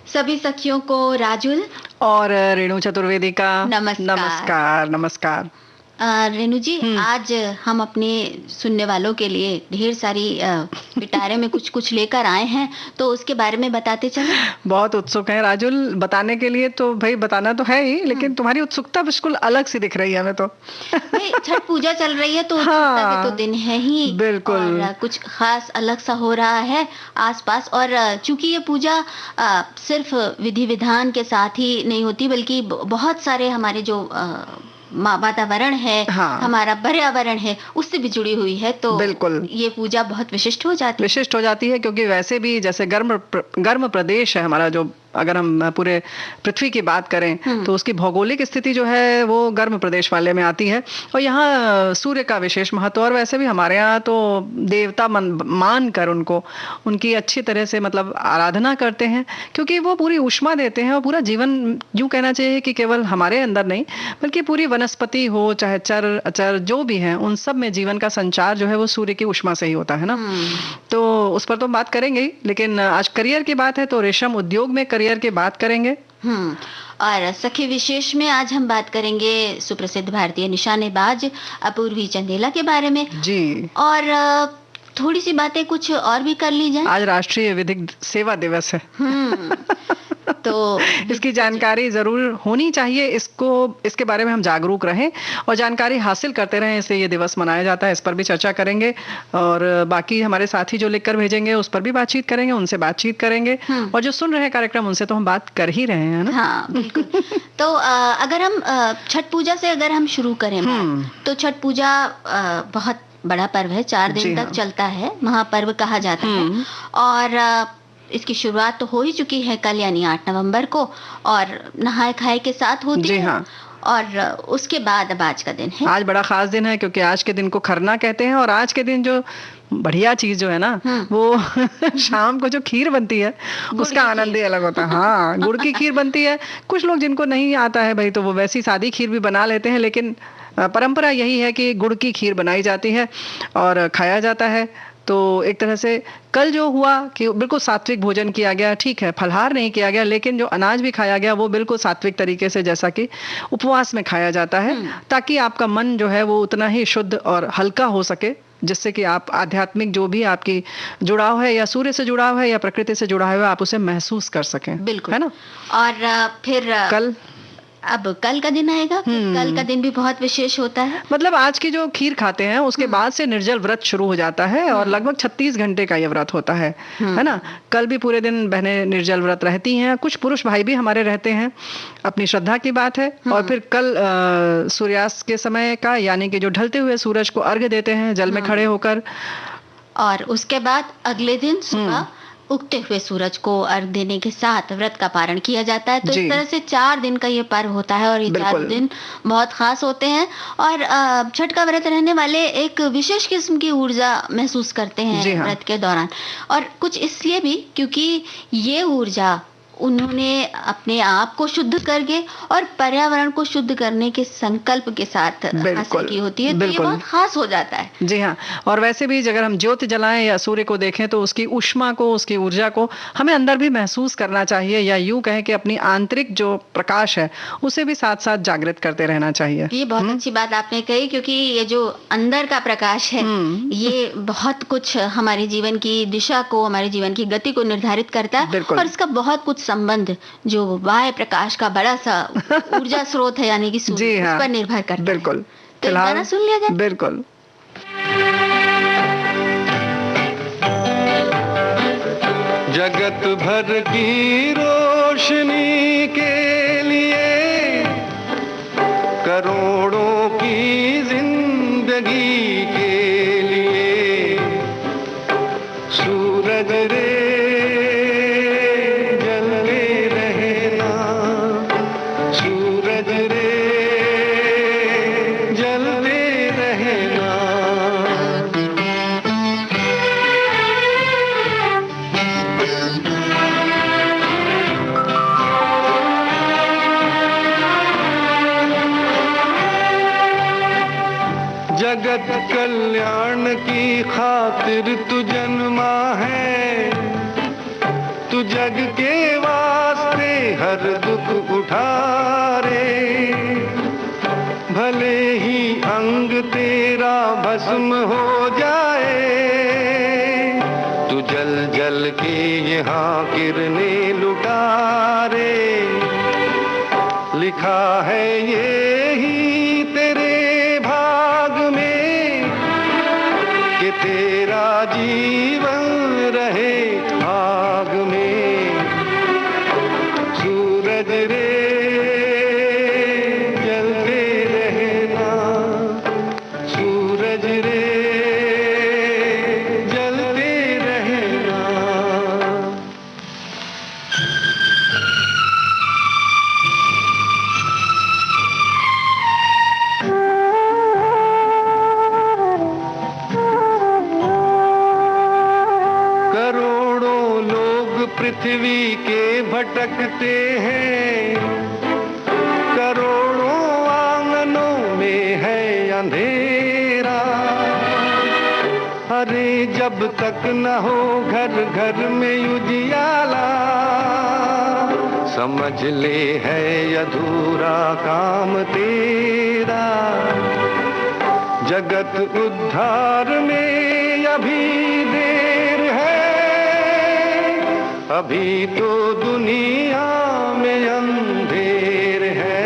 सभी सखियों को राजुल और रेणु चतुर्वेदी का नमस्कार। नमस्कार नमस्कार। रेणु जी, आज हम अपने सुनने वालों के लिए ढेर सारी पिटारे में कुछ कुछ लेकर आए हैं, तो उसके बारे में बताते चलें। बहुत उत्सुक हैं राजुल बताने के लिए, तो भाई बताना तो है ही, लेकिन तुम्हारी उत्सुकता बिल्कुल अलग सी दिख रही है हमें तो। भाई छठ पूजा चल रही है तो उत्सुकता के तो दिन है ही, बिल्कुल। और कुछ खास अलग सा हो रहा है आसपास। और चूंकि ये पूजा सिर्फ विधि विधान के साथ ही नहीं होती, बल्कि बहुत सारे हमारे जो वातावरण है, हमारा पर्यावरण है, उससे भी जुड़ी हुई है, तो बिल्कुल ये पूजा बहुत विशिष्ट हो जाती है। क्योंकि वैसे भी जैसे गर्म प्रदेश है हमारा, जो अगर हम पूरे पृथ्वी की बात करें तो उसकी भौगोलिक स्थिति जो है वो गर्म प्रदेश वाले में आती है, और यहाँ सूर्य का विशेष महत्व। और वैसे भी हमारे यहाँ तो देवता मान कर उनकी अच्छी तरह से मतलब आराधना करते हैं, क्योंकि वो पूरी ऊष्मा देते हैं। और पूरा जीवन यूं कहना चाहिए कि केवल हमारे अंदर नहीं, बल्कि पूरी वनस्पति हो चाहे चर अचर जो भी है, उन सब में जीवन का संचार जो है वो सूर्य की ऊष्मा से ही होता है ना। तो उस पर तो बात करेंगे ही, लेकिन आज करियर की बात है तो रेशम उद्योग में करियर की बात करेंगे। और सखी विशेष में आज हम बात करेंगे सुप्रसिद्ध भारतीय निशानेबाज अपूर्वी चंदेला के बारे में जी। और थोड़ी सी बातें कुछ और भी कर ली जाए। आज राष्ट्रीय विधिक सेवा दिवस है। तो इसकी जानकारी जरूर होनी चाहिए, इसके बारे में हम जागरूक रहें और जानकारी हासिल करते रहें, इसलिए ये दिवस मनाया जाता है। इस पर भी चर्चा करेंगे, और बाकी हमारे साथी जो लिखकर भेजेंगे उस पर भी बातचीत करेंगे, उनसे बातचीत करेंगे, और जो सुन रहे हैं कार्यक्रम उनसे तो हम बात कर ही रहे हैं ना। हाँ, बिल्कुल। तो अगर हम छठ पूजा से अगर हम शुरू करें तो छठ पूजा बहुत बड़ा पर्व है, 4 दिन तक चलता है, महापर्व कहा जाता है। और इसकी शुरुआत तो हो ही चुकी है कल, यानी 8 नवंबर को, और नहाए खाए के साथ होती है। हाँ। और उसके बाद अब आज का दिन है। आज बड़ा खास दिन है, क्योंकि आज के दिन को खरना कहते हैं। और आज के दिन जो बढ़िया चीज जो है ना, वो शाम को जो खीर बनती है उसका आनंद ही अलग होता है। हाँ, गुड़ की खीर बनती है। कुछ लोग जिनको नहीं आता है भाई, तो वो वैसी सादी खीर भी बना लेते हैं, लेकिन परंपरा यही है कि गुड़ की खीर बनाई जाती है और खाया जाता है। तो एक तरह से कल जो हुआ कि बिल्कुल सात्विक भोजन किया गया, ठीक है, फलहार नहीं किया गया, लेकिन जो अनाज भी खाया गया वो बिल्कुल सात्विक तरीके से, जैसा कि उपवास में खाया जाता है, ताकि आपका मन जो है वो उतना ही शुद्ध और हल्का हो सके, जिससे कि आप आध्यात्मिक जो भी आपकी जुड़ाव है, या सूर्य से जुड़ाव है या प्रकृति से जुड़ाव है, आप उसे महसूस कर सकें। बिल्कुल, है ना। और फिर अब कल का दिन आएगा। कल का दिन भी बहुत विशेष होता है। मतलब आज की जो खीर खाते हैं उसके बाद से निर्जल व्रत शुरू हो जाता है, और लगभग 36 घंटे का ये व्रत होता है ना। कल भी पूरे दिन बहनें निर्जल व्रत रहती हैं, कुछ पुरुष भाई भी हमारे रहते हैं, अपनी श्रद्धा की बात है। और फिर कल सूर्यास्त के समय का, यानी कि जो ढलते हुए सूरज को अर्घ्य देते हैं जल में खड़े होकर, और उसके बाद अगले दिन सुबह उगते हुए सूरज को अर्घ देने के साथ व्रत का पारण किया जाता है। तो इस तरह से 4 दिन का ये पर्व होता है, और ये 4 दिन बहुत खास होते हैं। और छठ का व्रत रहने वाले एक विशेष किस्म की ऊर्जा महसूस करते हैं व्रत के दौरान, और कुछ इसलिए भी क्योंकि ये ऊर्जा उन्होंने अपने आप को शुद्ध करके और पर्यावरण को शुद्ध करने के संकल्प के साथ हासिल की होती है। तो ये बहुत खास हो जाता है। जी हाँ। और वैसे भी अगर हम ज्योति जलाएं या सूर्य को देखें तो उसकी ऊष्मा को, उसकी ऊर्जा को हमें अंदर भी महसूस करना चाहिए, या यूं कहें कि अपनी आंतरिक जो प्रकाश है उसे भी साथ साथ जागृत करते रहना चाहिए। ये बहुत अच्छी बात आपने कही, क्योंकि ये जो अंदर का प्रकाश है ये बहुत कुछ हमारे जीवन की दिशा को, हमारे जीवन की गति को निर्धारित करता है, और इसका बहुत कुछ संबंध जो बाह्य प्रकाश का बड़ा सा ऊर्जा स्रोत है, यानी कि सूर्य, उस पर निर्भर करता है। बिल्कुल। तो गाना सुन लिया जाए। बिल्कुल। जगत भर की रोशनी के लिए, करोड़ों की जिंदगी के लिए, सूरज रे जगत कल्याण की खातिर तू जन्मा है, तू जग के वास्ते हर दुख उठा रे। भले ही अंग तेरा भस्म हो जाए, तू जल जल के यहाँ किरणें लुटा रे। लिखा है ये ही तेरे भाग में कि तेरा जीवन रहे आग में। सूरज रे जलते रहना, सूरज रे जलते रहना। करोड़ों लोग पृथ्वी के भटकते हैं, करोड़ों आंगनों में है अंधेरा। अरे जब तक न हो घर घर में उजियाला, समझ ले है अधूरा काम तेरा। जगत उद्धार में अभी देर है, अभी तो दुनिया में अंधेर है।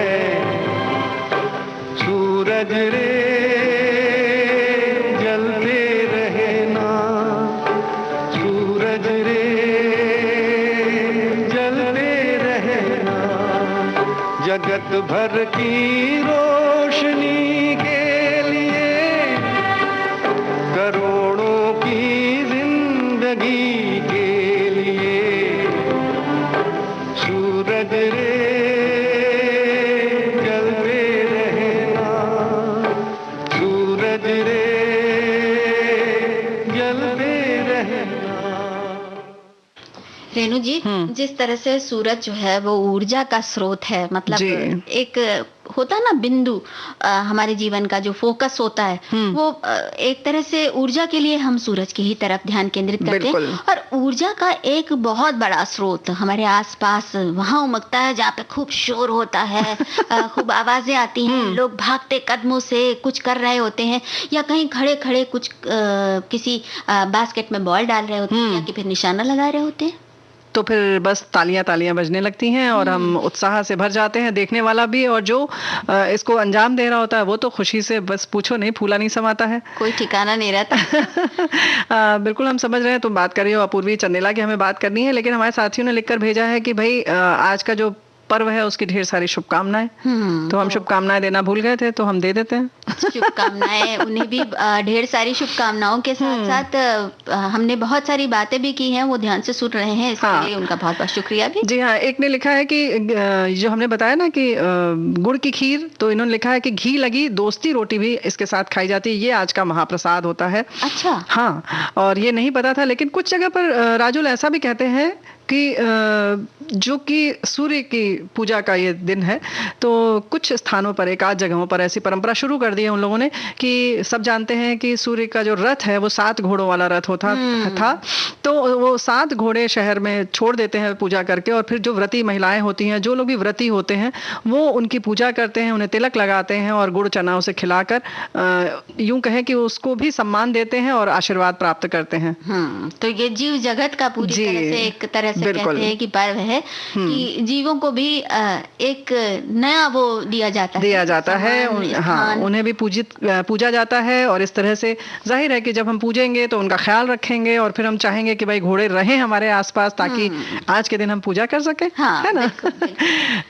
सूरज रे जलते रहना, सूरज रे जलते रहना। जगत भर की रोशनी के लिए, करोड़ों की जिंदगी के लिए। सूरज रे जलते रहना, सूरज रे जलते रहना। रेणु जी, जिस तरह से सूरज जो है वो ऊर्जा का स्रोत है, मतलब एक होता है ना बिंदु, हमारे जीवन का जो फोकस होता है, वो एक तरह से ऊर्जा के लिए हम सूरज की ही तरफ ध्यान केंद्रित करते हैं। और ऊर्जा का एक बहुत बड़ा स्रोत हमारे आसपास वहां उमगता है जहाँ पे खूब शोर होता है, खूब आवाजें आती हैं, लोग भागते कदमों से कुछ कर रहे होते हैं, या कहीं खड़े खड़े कुछ किसी बास्केट में बॉल डाल रहे होते हैं, या कि फिर निशाना लगा रहे होते हैं। तो फिर बस तालियां तालियां बजने लगती हैं और हम उत्साह से भर जाते हैं, देखने वाला भी, और जो इसको अंजाम दे रहा होता है वो तो खुशी से बस पूछो नहीं, फूला नहीं समाता है, कोई ठिकाना नहीं रहता। बिल्कुल हम समझ रहे हैं, तुम बात कर रही हो अपूर्वी चंदेला की, हमें बात करनी है, लेकिन हमारे साथियों ने लिखकर भेजा है कि भाई आज का जो पर्व है उसकी ढेर सारी शुभकामनाएं। तो हम शुभकामनाएं देना भूल गए थे, तो हम दे देते हैं शुभकामनाएं उन्हें भी ढेर सारी शुभकामनाओं के साथ साथ हमने बहुत सारी बातें भी की हैं, वो ध्यान से सुन रहे हैं, इसके लिए उनका बहुत बहुत शुक्रिया भी। जी हाँ, एक ने लिखा है कि जो हमने बताया ना कि गुड़ की खीर, तो इन्होंने लिखा है कि घी लगी दोस्ती रोटी भी इसके साथ खाई जाती है, ये आज का महाप्रसाद होता है। अच्छा। हाँ, और ये नहीं पता था, लेकिन कुछ जगह पर राजुल ऐसा भी कहते हैं कि जो कि सूर्य की पूजा का ये दिन है, तो कुछ स्थानों पर, एक आध जगहों पर ऐसी परंपरा शुरू कर दी है उन लोगों ने कि सब जानते हैं कि सूर्य का जो रथ है वो 7 घोड़ों वाला रथ होता था, तो वो 7 घोड़े शहर में छोड़ देते हैं पूजा करके, और फिर जो व्रती महिलाएं होती हैं, जो लोग भी व्रती होते हैं, वो उनकी पूजा करते हैं, उन्हें तिलक लगाते हैं और गुड़ चना उसे खिलाकर यूं कहें कि उसको भी सम्मान देते हैं और आशीर्वाद प्राप्त करते हैं। तो ये जीव जगत का पूरी तरह से एक तरह से कहते हैं कि पर्व है कि जीवों को भी एक नया वो दिया जाता है, हाँ, उन्हें भी पूजा जाता है, और इस तरह से जाहिर है कि जब हम पूजेंगे तो उनका ख्याल रखेंगे, और फिर हम चाहेंगे कि भाई घोड़े रहें हमारे आसपास ताकि आज के दिन हम पूजा कर सके, है ना।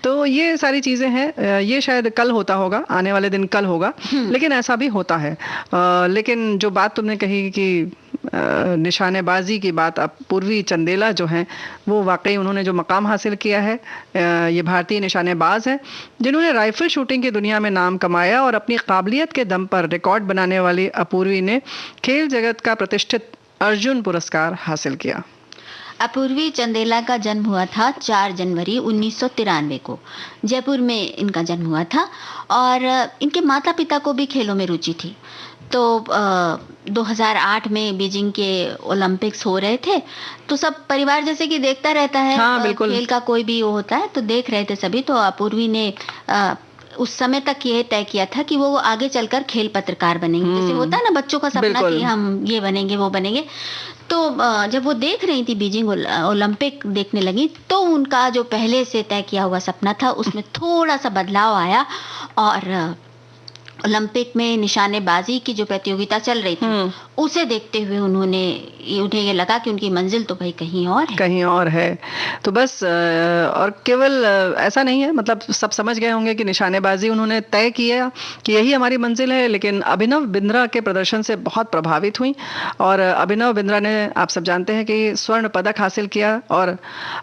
तो ये सारी चीजें हैं, ये शायद कल होता होगा, आने वाले दिन कल होगा, लेकिन ऐसा भी होता है। लेकिन जो बात तुमने कही कि निशानेबाजी की बात, अब पूर्वी चंदेला जो हैं वो वाकई उन्होंने जो मकाम हासिल किया है, ये भारतीय निशानेबाज हैं जिन्होंने राइफल शूटिंग की दुनिया में नाम कमाया, और अपनी काबिलियत के दम पर रिकॉर्ड बनाने वाली अपूर्वी ने खेल जगत का प्रतिष्ठित अर्जुन पुरस्कार हासिल किया। अपूर्वी चंदेला का जन्म हुआ था 4 जनवरी 1993 को। जयपुर में इनका जन्म हुआ था और इनके माता पिता को भी खेलों में रुचि थी। तो 2008 में बीजिंग के ओलंपिक्स हो रहे थे, तो सब परिवार जैसे कि देखता रहता है। हाँ, बिल्कुल। खेल का कोई भी वो होता है तो देख रहे थे सभी। तो अपूर्वी ने उस समय तक ये तय किया था कि वो आगे चलकर खेल पत्रकार बनेंगे। जैसे होता है ना बच्चों का सपना कि हम ये बनेंगे वो बनेंगे। तो जब वो देख रही थी बीजिंग ओलंपिक देखने लगी, तो उनका जो पहले से तय किया हुआ सपना था उसमें थोड़ा सा बदलाव आया और ओलंपिक में निशानेबाजी की जो प्रतियोगिता चल रही थी उसे देखते हुए उन्हें ये लगा कि उनकी मंजिल तो भाई कहीं और है। तो बस और केवल ऐसा नहीं है, मतलब सब समझ गए होंगे कि निशानेबाजी उन्होंने तय किया कि यही हमारी मंजिल है, लेकिन अभिनव बिंद्रा के प्रदर्शन से बहुत प्रभावित हुई और अभिनव बिंद्रा ने, आप सब जानते हैं कि स्वर्ण पदक हासिल किया और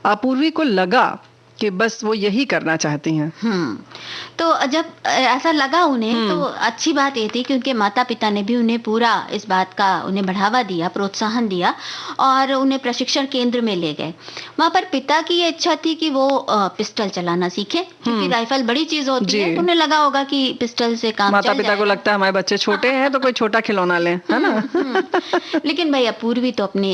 अपूर्वी को लगा कि बस वो यही करना चाहती हैं। तो जब ऐसा लगा उन्हें तो अच्छी बात ये थी कि उनके माता पिता ने भी उन्हें पूरा इस बात का उन्हें बढ़ावा दिया, प्रोत्साहन दिया और उन्हें प्रशिक्षण केंद्र में ले गए। वहां पर पिता की ये इच्छा थी कि वो पिस्टल चलाना सीखे, क्योंकि राइफल बड़ी चीज होती है। तो उन्हें लगा होगा कि पिस्टल से काम माता पिता को लगता है हमारे बच्चे छोटे हैं तो कोई छोटा खिलौना लें, है ना। लेकिन भाई अपूर्वी तो अपने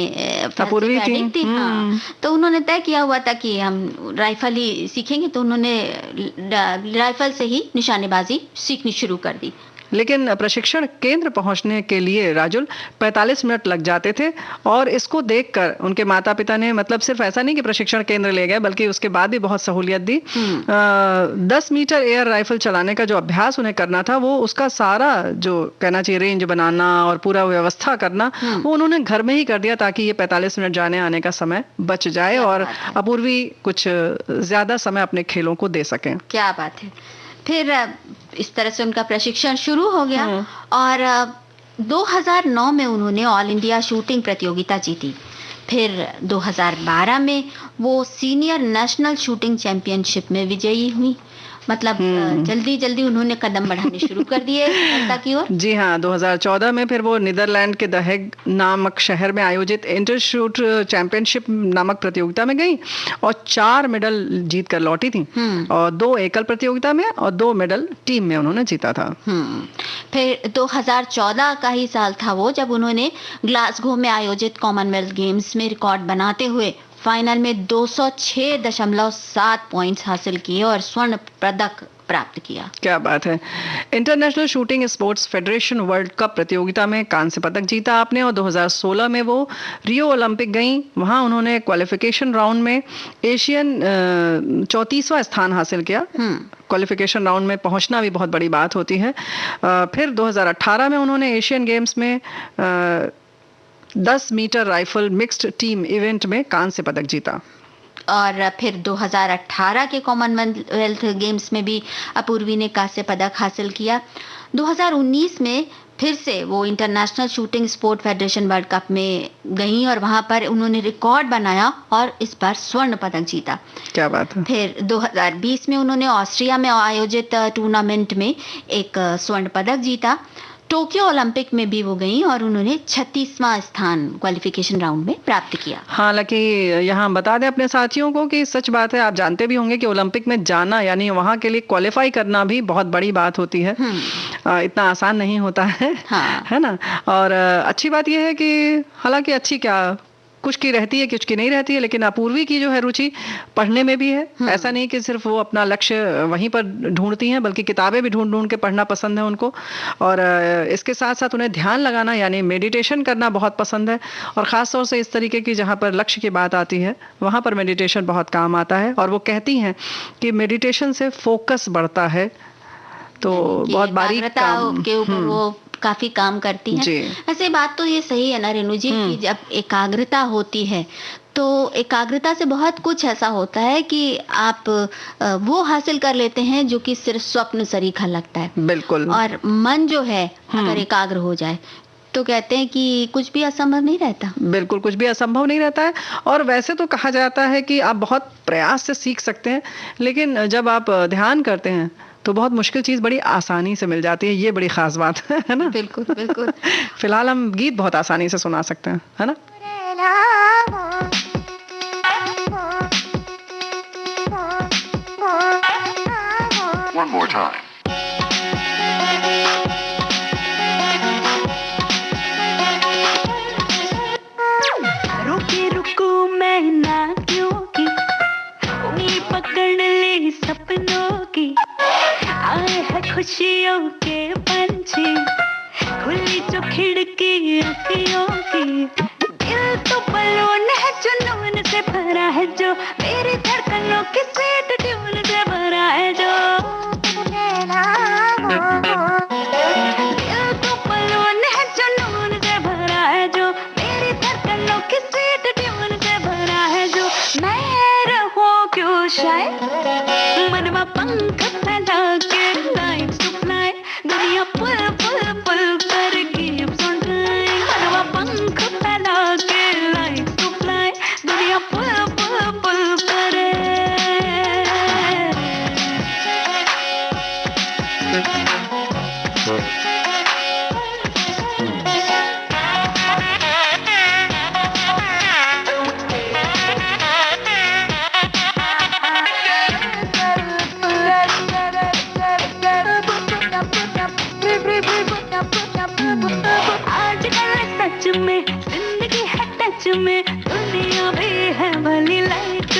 अपूर्वी थी। हाँ, तो उन्होंने तय किया हुआ था कि हम राइफल ही सीखेंगे। तो उन्होंने राइफल से ही निशानेबाजी सीखनी शुरू कर दी। लेकिन प्रशिक्षण केंद्र पहुंचने के लिए राजुल 45 मिनट लग जाते थे और इसको देखकर उनके माता पिता ने, मतलब सिर्फ ऐसा नहीं कि प्रशिक्षण केंद्र ले गए बल्कि उसके बाद भी बहुत सहूलियत दी। 10 मीटर एयर राइफल चलाने का जो अभ्यास उन्हें करना था, वो उसका सारा जो कहना चाहिए रेंज बनाना और पूरा व्यवस्था करना, वो उन्होंने घर में ही कर दिया ताकि ये 45 मिनट जाने आने का समय बच जाए और अपूर्वी कुछ ज्यादा समय अपने खेलों को दे सकें। क्या बात है। फिर इस तरह से उनका प्रशिक्षण शुरू हो गया और 2009 में उन्होंने ऑल इंडिया शूटिंग प्रतियोगिता जीती। फिर 2012 में वो सीनियर नेशनल शूटिंग चैंपियनशिप में विजयी हुई। मतलब जल्दी जल्दी उन्होंने कदम बढ़ाने शुरू कर दिए सफलता की ओर। जी हाँ, 2014 में फिर वो नीदरलैंड के द हेग नामक शहर में आयोजित इंटरशूट चैंपियनशिप नामक प्रतियोगिता में गई और 4 मेडल जीत कर लौटी थी और 2 एकल प्रतियोगिता में और 2 मेडल टीम में उन्होंने जीता था। फिर 2014 का ही साल था वो जब उन्होंने ग्लासगो में आयोजित कॉमनवेल्थ गेम्स में रिकॉर्ड बनाते हुए फाइनल में 206.7 पॉइंट्स हासिल किए और स्वर्ण पदक प्राप्त किया। क्या बात है। International shooting sports federation world cup प्रतियोगिता में कांस्य पदक जीता आपने और 2016 में वो रियो ओलंपिक गई। वहां उन्होंने क्वालिफिकेशन राउंड में एशियन 34वां स्थान हासिल किया। क्वालिफिकेशन राउंड में पहुंचना भी बहुत बड़ी बात होती है। फिर 2018 में उन्होंने एशियन गेम्स में 10 metre rifle mixed team event में कांस्य पदक जीता। और फिर 2018 के कॉमनवेल्थ गेम्स में भी अपूर्वी ने कांस्य पदक हासिल किया। 2019 में फिर से वो international shooting sport federation world cup में गई और वहां पर उन्होंने रिकॉर्ड बनाया और इस बार स्वर्ण पदक जीता। क्या बात है। फिर 2020 में उन्होंने ऑस्ट्रिया में आयोजित टूर्नामेंट में एक स्वर्ण पदक जीता। टोक्यो ओलंपिक में भी वो गई और उन्होंने 36वां स्थान क्वालिफिकेशन राउंड में प्राप्त किया। हालांकि यहाँ बता दें अपने साथियों को कि सच बात है, आप जानते भी होंगे कि ओलंपिक में जाना यानी वहाँ के लिए क्वालिफाई करना भी बहुत बड़ी बात होती है। इतना आसान नहीं होता है। हाँ। है ना। और अच्छी बात यह है कि हालांकि अच्छी क्या कुछ की रहती है कुछ की नहीं रहती है, लेकिन अपूर्वी की जो है रुचि पढ़ने में भी है। ऐसा नहीं कि सिर्फ वो अपना लक्ष्य वहीं पर ढूंढती हैं बल्कि किताबें भी ढूंढ ढूंढ के पढ़ना पसंद है उनको। और इसके साथ साथ उन्हें ध्यान लगाना यानी मेडिटेशन करना बहुत पसंद है और ख़ास तौर से इस तरीके की जहाँ पर लक्ष्य की बात आती है वहाँ पर मेडिटेशन बहुत काम आता है। और वो कहती हैं कि मेडिटेशन से फोकस बढ़ता है, तो बहुत बारीक काम के ऊपर वो काफी काम करती हैं। ऐसे बात तो ये सही है ना रेणु जी कि जब एकाग्रता होती है तो एकाग्रता से बहुत कुछ ऐसा होता है कि आप वो हासिल कर लेते हैं जो कि सिर्फ स्वप्न सरीखा लगता है। बिल्कुल। और मन जो है अगर एकाग्र हो जाए तो कहते हैं कि कुछ भी असंभव नहीं रहता। बिल्कुल कुछ भी असंभव नहीं रहता है। और वैसे तो कहा जाता है कि आप बहुत प्रयास से सीख सकते हैं, लेकिन जब आप ध्यान करते हैं तो बहुत मुश्किल चीज बड़ी आसानी से मिल जाती है। ये बड़ी खास बात है ना। बिल्कुल बिल्कुल। फिलहाल हम गीत बहुत आसानी से सुना सकते हैं, है ना। one more time. रुके रुको मैं ना क्योंकि उंगली पकड़ ले सपनों की, आए है खुशियों के पंछी, खुली जो खिड़की अखियों की, दिल तो बलून है जुनून से भरा है जो, मेरी धड़कनों की स्वीट ट्यून से भरा है जो, दिल तो बलून है जुनून से भरा है जो, मेरी धड़कनों की स्वीट ट्यून से भरा है जो, मैं रहूं क्यों शायद मनवा पंख फैला के लाइट्स टू फ्लाई, दुनिया पुल पुल पुल कर keeps on trying, मनवा पंख फैला के लाइट्स टू फ्लाई, दुनिया पुल पुल पुल करे। आजकल सच में जिंदगी है टच में, दुनिया भी है भली लाइक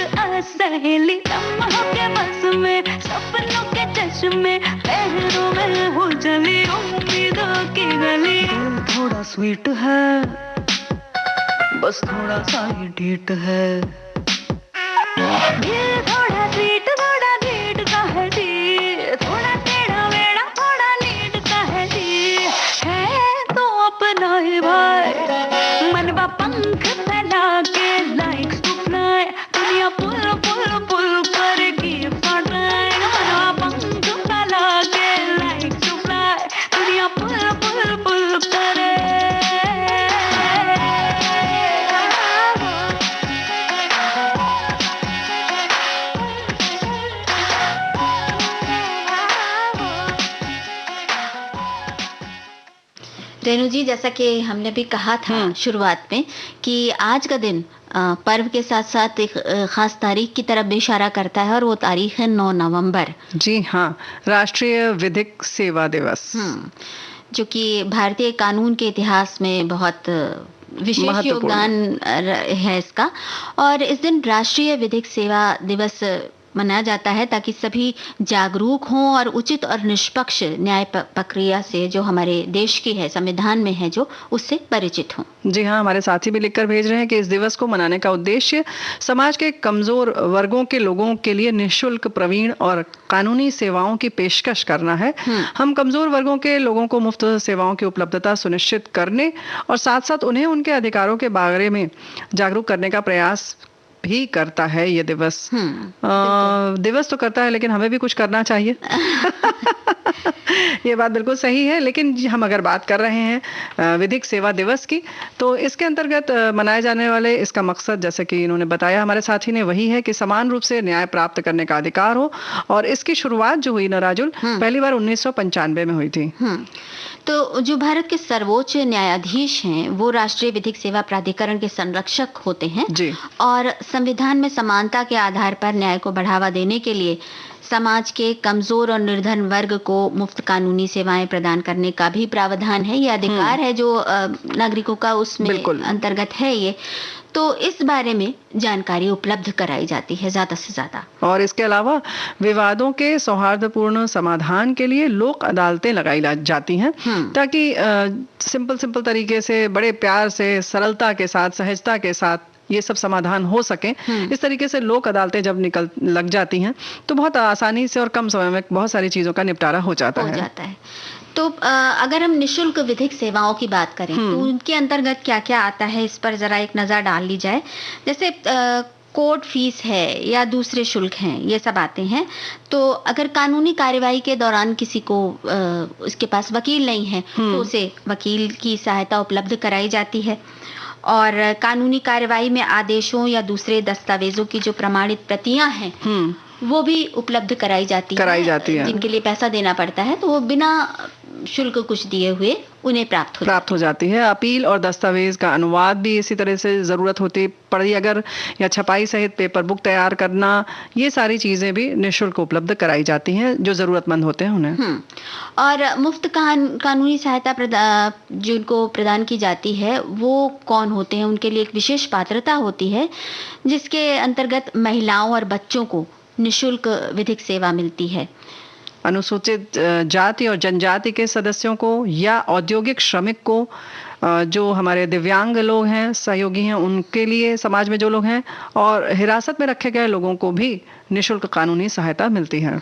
सहेली, लम्हों के बस में सपनों के चश्मे, पहरों में हो जली उम्मीदों की गली, थोड़ा स्वीट है बस थोड़ा सा ही डीट है, दिल थोड़ा स्वीट थोड़ा डीट का है जी, थोड़ा टेढ़ा मेढ़ा थोड़ा नीट का है जी, है तो अपना ही भाई, मनवा पंख फैला के लाइक्स टू फ्लाई, दुनिया पुल पुल पुल करेगी फटाई, मनवा पंख फैला के लाइक्स टू फ्लाई, दुनिया पुल पुल पुल करे। रेणु जी, जैसा कि हमने भी कहा था शुरुआत में कि आज का दिन पर्व के साथ साथ एक खास तारीख की तरफ भी इशारा करता है, और वो तारीख है 9 नवंबर। जी हाँ, राष्ट्रीय विधिक सेवा दिवस, जो कि भारतीय कानून के इतिहास में बहुत विशेष योगदान है इसका। और इस दिन राष्ट्रीय विधिक सेवा दिवस मनाया जाता है ताकि सभी जागरूक हों और उचित और निष्पक्ष न्याय प्रक्रिया से, जो हमारे देश की है, संविधान में है जो, उससे परिचित हों। जी हाँ, हमारे साथी भी लिखकर भेज रहे हैं कि इस दिवस को मनाने का उद्देश्य समाज के कमजोर वर्गों के लोगों के लिए निःशुल्क, प्रवीण और कानूनी सेवाओं की पेशकश करना है। हम कमजोर वर्गों के लोगों को मुफ्त सेवाओं की उपलब्धता सुनिश्चित करने और साथ साथ उन्हें उनके अधिकारों के बारे में जागरूक करने का प्रयास भी करता है ये दिवस। दिवस तो करता है, लेकिन हमें भी कुछ करना चाहिए। ये बात बिल्कुल सही है। लेकिन हम अगर बात कर रहे हैं विधिक सेवा दिवस की, तो इसके अंतर्गत मनाए जाने वाले इसका मकसद, जैसे कि इन्होंने बताया हमारे साथी ने, वही है कि समान रूप से न्याय प्राप्त करने का अधिकार हो। और इसकी शुरुआत जो हुई ना राजुल, पहली बार 1995 में हुई थी। तो जो भारत के सर्वोच्च न्यायाधीश हैं, वो राष्ट्रीय विधिक सेवा प्राधिकरण के संरक्षक होते हैं जी। और संविधान में समानता के आधार पर न्याय को बढ़ावा देने के लिए समाज के कमजोर और निर्धन वर्ग को मुफ्त कानूनी सेवाएं प्रदान करने का भी प्रावधान है। ये अधिकार है जो नागरिकों का उसमें अंतर्गत है ये। तो इस बारे में जानकारी उपलब्ध कराई जाती है ज्यादा से ज्यादा। और इसके अलावा विवादों के सौहार्दपूर्ण समाधान के लिए लोक अदालतें लगाई जाती हैं, ताकि सिंपल तरीके से, बड़े प्यार से, सरलता के साथ, सहजता के साथ ये सब समाधान हो सके। इस तरीके से लोक अदालतें जब लग जाती हैं तो बहुत आसानी से और कम समय में बहुत सारी चीजों का निपटारा हो जाता है। तो अगर हम निशुल्क विधिक सेवाओं की बात करें तो उनके अंतर्गत क्या क्या आता है, इस पर जरा एक नजर डाल ली जाए। जैसे कोर्ट फीस है या दूसरे शुल्क हैं, ये सब आते हैं। तो अगर कानूनी कार्यवाही के दौरान किसी को उसके पास वकील नहीं है तो उसे वकील की सहायता उपलब्ध कराई जाती है। और कानूनी कार्यवाही में आदेशों या दूसरे दस्तावेजों की जो प्रमाणित प्रतियां हैं वो भी उपलब्ध कराई जाती है। जिनके लिए पैसा देना पड़ता है, तो वो बिना शुल्क कुछ दिए हुए उन्हें प्राप्त हो जाती है। अपील और दस्तावेज का अनुवाद भी इसी तरह से जरूरत होती पड़ी अगर, या छपाई सहित पेपर बुक तैयार करना, ये सारी चीजें भी निःशुल्क उपलब्ध कराई जाती हैं जो जरूरतमंद होते हैं उन्हें। और मुफ्त कानूनी सहायता जिनको प्रदान की जाती है वो कौन होते हैं? उनके लिए एक विशेष पात्रता होती है जिसके अंतर्गत महिलाओं और बच्चों को निःशुल्क विधिक सेवा मिलती है। अनुसूचित जाति और जनजाति के सदस्यों को या औद्योगिक श्रमिक को, जो हमारे दिव्यांग लोग हैं, सहयोगी हैं, उनके लिए समाज में जो लोग हैं, और हिरासत में रखे गए लोगों को भी निःशुल्क कानूनी सहायता मिलती है।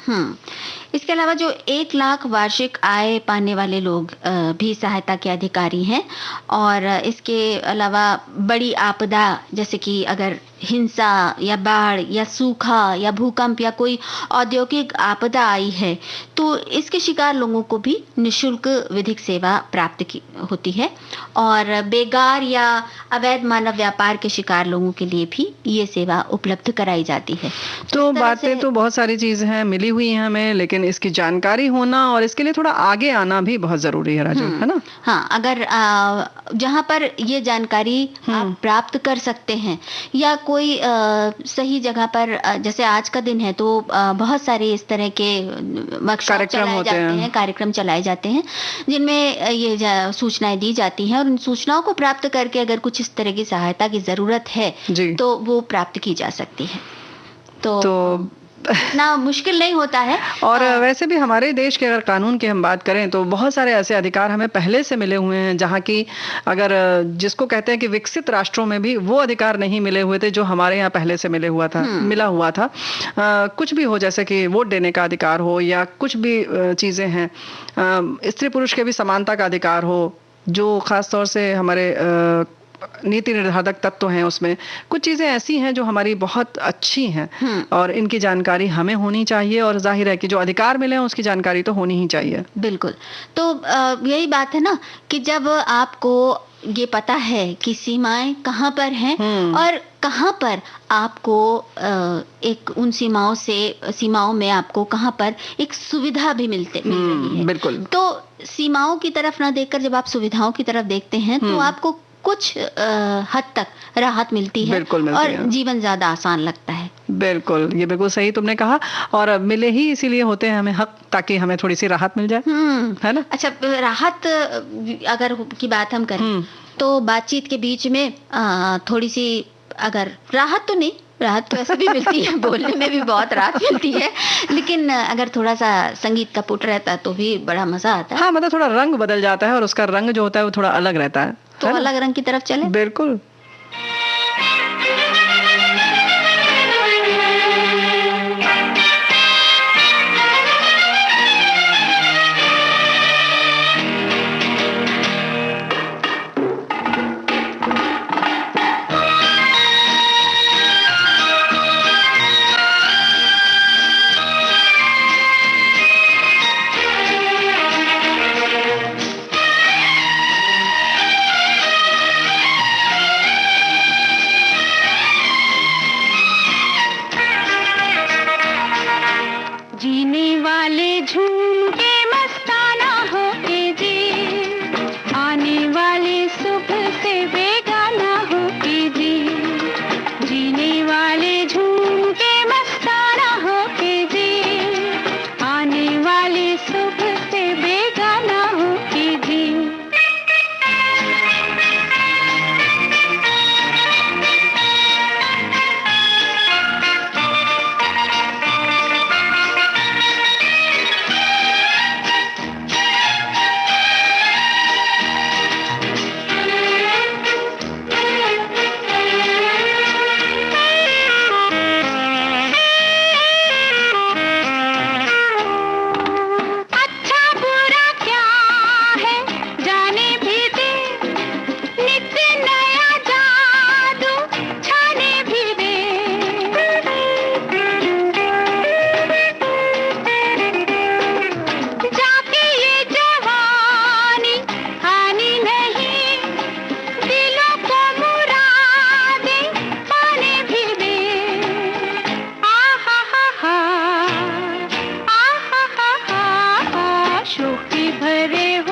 इसके अलावा जो 1 लाख वार्षिक आय पाने वाले लोग भी सहायता के अधिकारी हैं। और इसके अलावा बड़ी आपदा जैसे कि अगर हिंसा या बाढ़ या सूखा या भूकंप या कोई औद्योगिक आपदा आई है तो इसके शिकार लोगों को भी निःशुल्क विधिक सेवा प्राप्त होती है। और बेगार या अवैध मानव व्यापार के शिकार लोगों के लिए भी ये सेवा उपलब्ध कराई जाती है। तो बातें तो बहुत सारी चीजें हैं, मिली हुई हैं हमें, लेकिन इसकी जानकारी होना और इसके लिए थोड़ा आगे आना भी बहुत जरूरी है राजू, है ना? हाँ, अगर जहाँ पर ये जानकारी आप प्राप्त कर सकते हैं या कोई सही जगह पर, जैसे आज का दिन है तो बहुत सारे इस तरह के वर्कशॉप चलाए जाते हैं, कार्यक्रम चलाए जाते हैं जिनमें ये सूचनाएं दी जाती हैं और उन सूचनाओं को प्राप्त करके अगर कुछ इस तरह की सहायता की जरूरत है तो वो प्राप्त की जा सकती है। तो इतना मुश्किल नहीं होता है। और वैसे भी हमारे देश के अगर कानून की हम बात करें तो बहुत सारे ऐसे अधिकार हमें पहले से मिले हुए हैं जहाँ की अगर जिसको कहते हैं कि विकसित राष्ट्रों में भी वो अधिकार नहीं मिले हुए थे जो हमारे यहाँ पहले से मिला हुआ था। कुछ भी हो, जैसे कि वोट देने का अधिकार हो या कुछ भी चीजें हैं, स्त्री पुरुष के भी समानता का अधिकार हो, जो खास तौर से हमारे नीति निर्धारक तत्व हैं, उसमें कुछ चीजें ऐसी हैं जो हमारी बहुत अच्छी हैं और इनकी जानकारी हमें होनी चाहिए। और जाहिर है कि जो अधिकार मिले हैं उसकी जानकारी तो होनी ही चाहिए। बिल्कुल। तो यही बात है ना कि जब आपको ये पता है कि सीमाएं कहाँ पर हैं और कहाँ पर आपको एक उन सीमाओं में आपको कहाँ पर एक सुविधा भी मिल रही है। बिल्कुल। तो सीमाओं की तरफ ना देखकर जब आप सुविधाओं की तरफ देखते हैं तो आपको कुछ हद तक राहत मिल्ती है और जीवन ज्यादा आसान लगता है। बिल्कुल, ये बिल्कुल सही तुमने कहा। और मिले ही इसीलिए होते हैं हमें हक, ताकि हमें थोड़ी सी राहत मिल जाए, है ना? अच्छा, राहत अगर की बात हम करें तो बातचीत के बीच में थोड़ी सी अगर राहत तो नहीं, राहत तो ऐसे भी मिलती है, बोलने में भी बहुत राहत मिलती है, लेकिन अगर थोड़ा सा संगीत का पुट रहता है तो भी बड़ा मजा आता है। हाँ, मतलब थोड़ा रंग बदल जाता है और उसका रंग जो होता है वो थोड़ा अलग रहता है। तो अलग रंग की तरफ चले। बिल्कुल।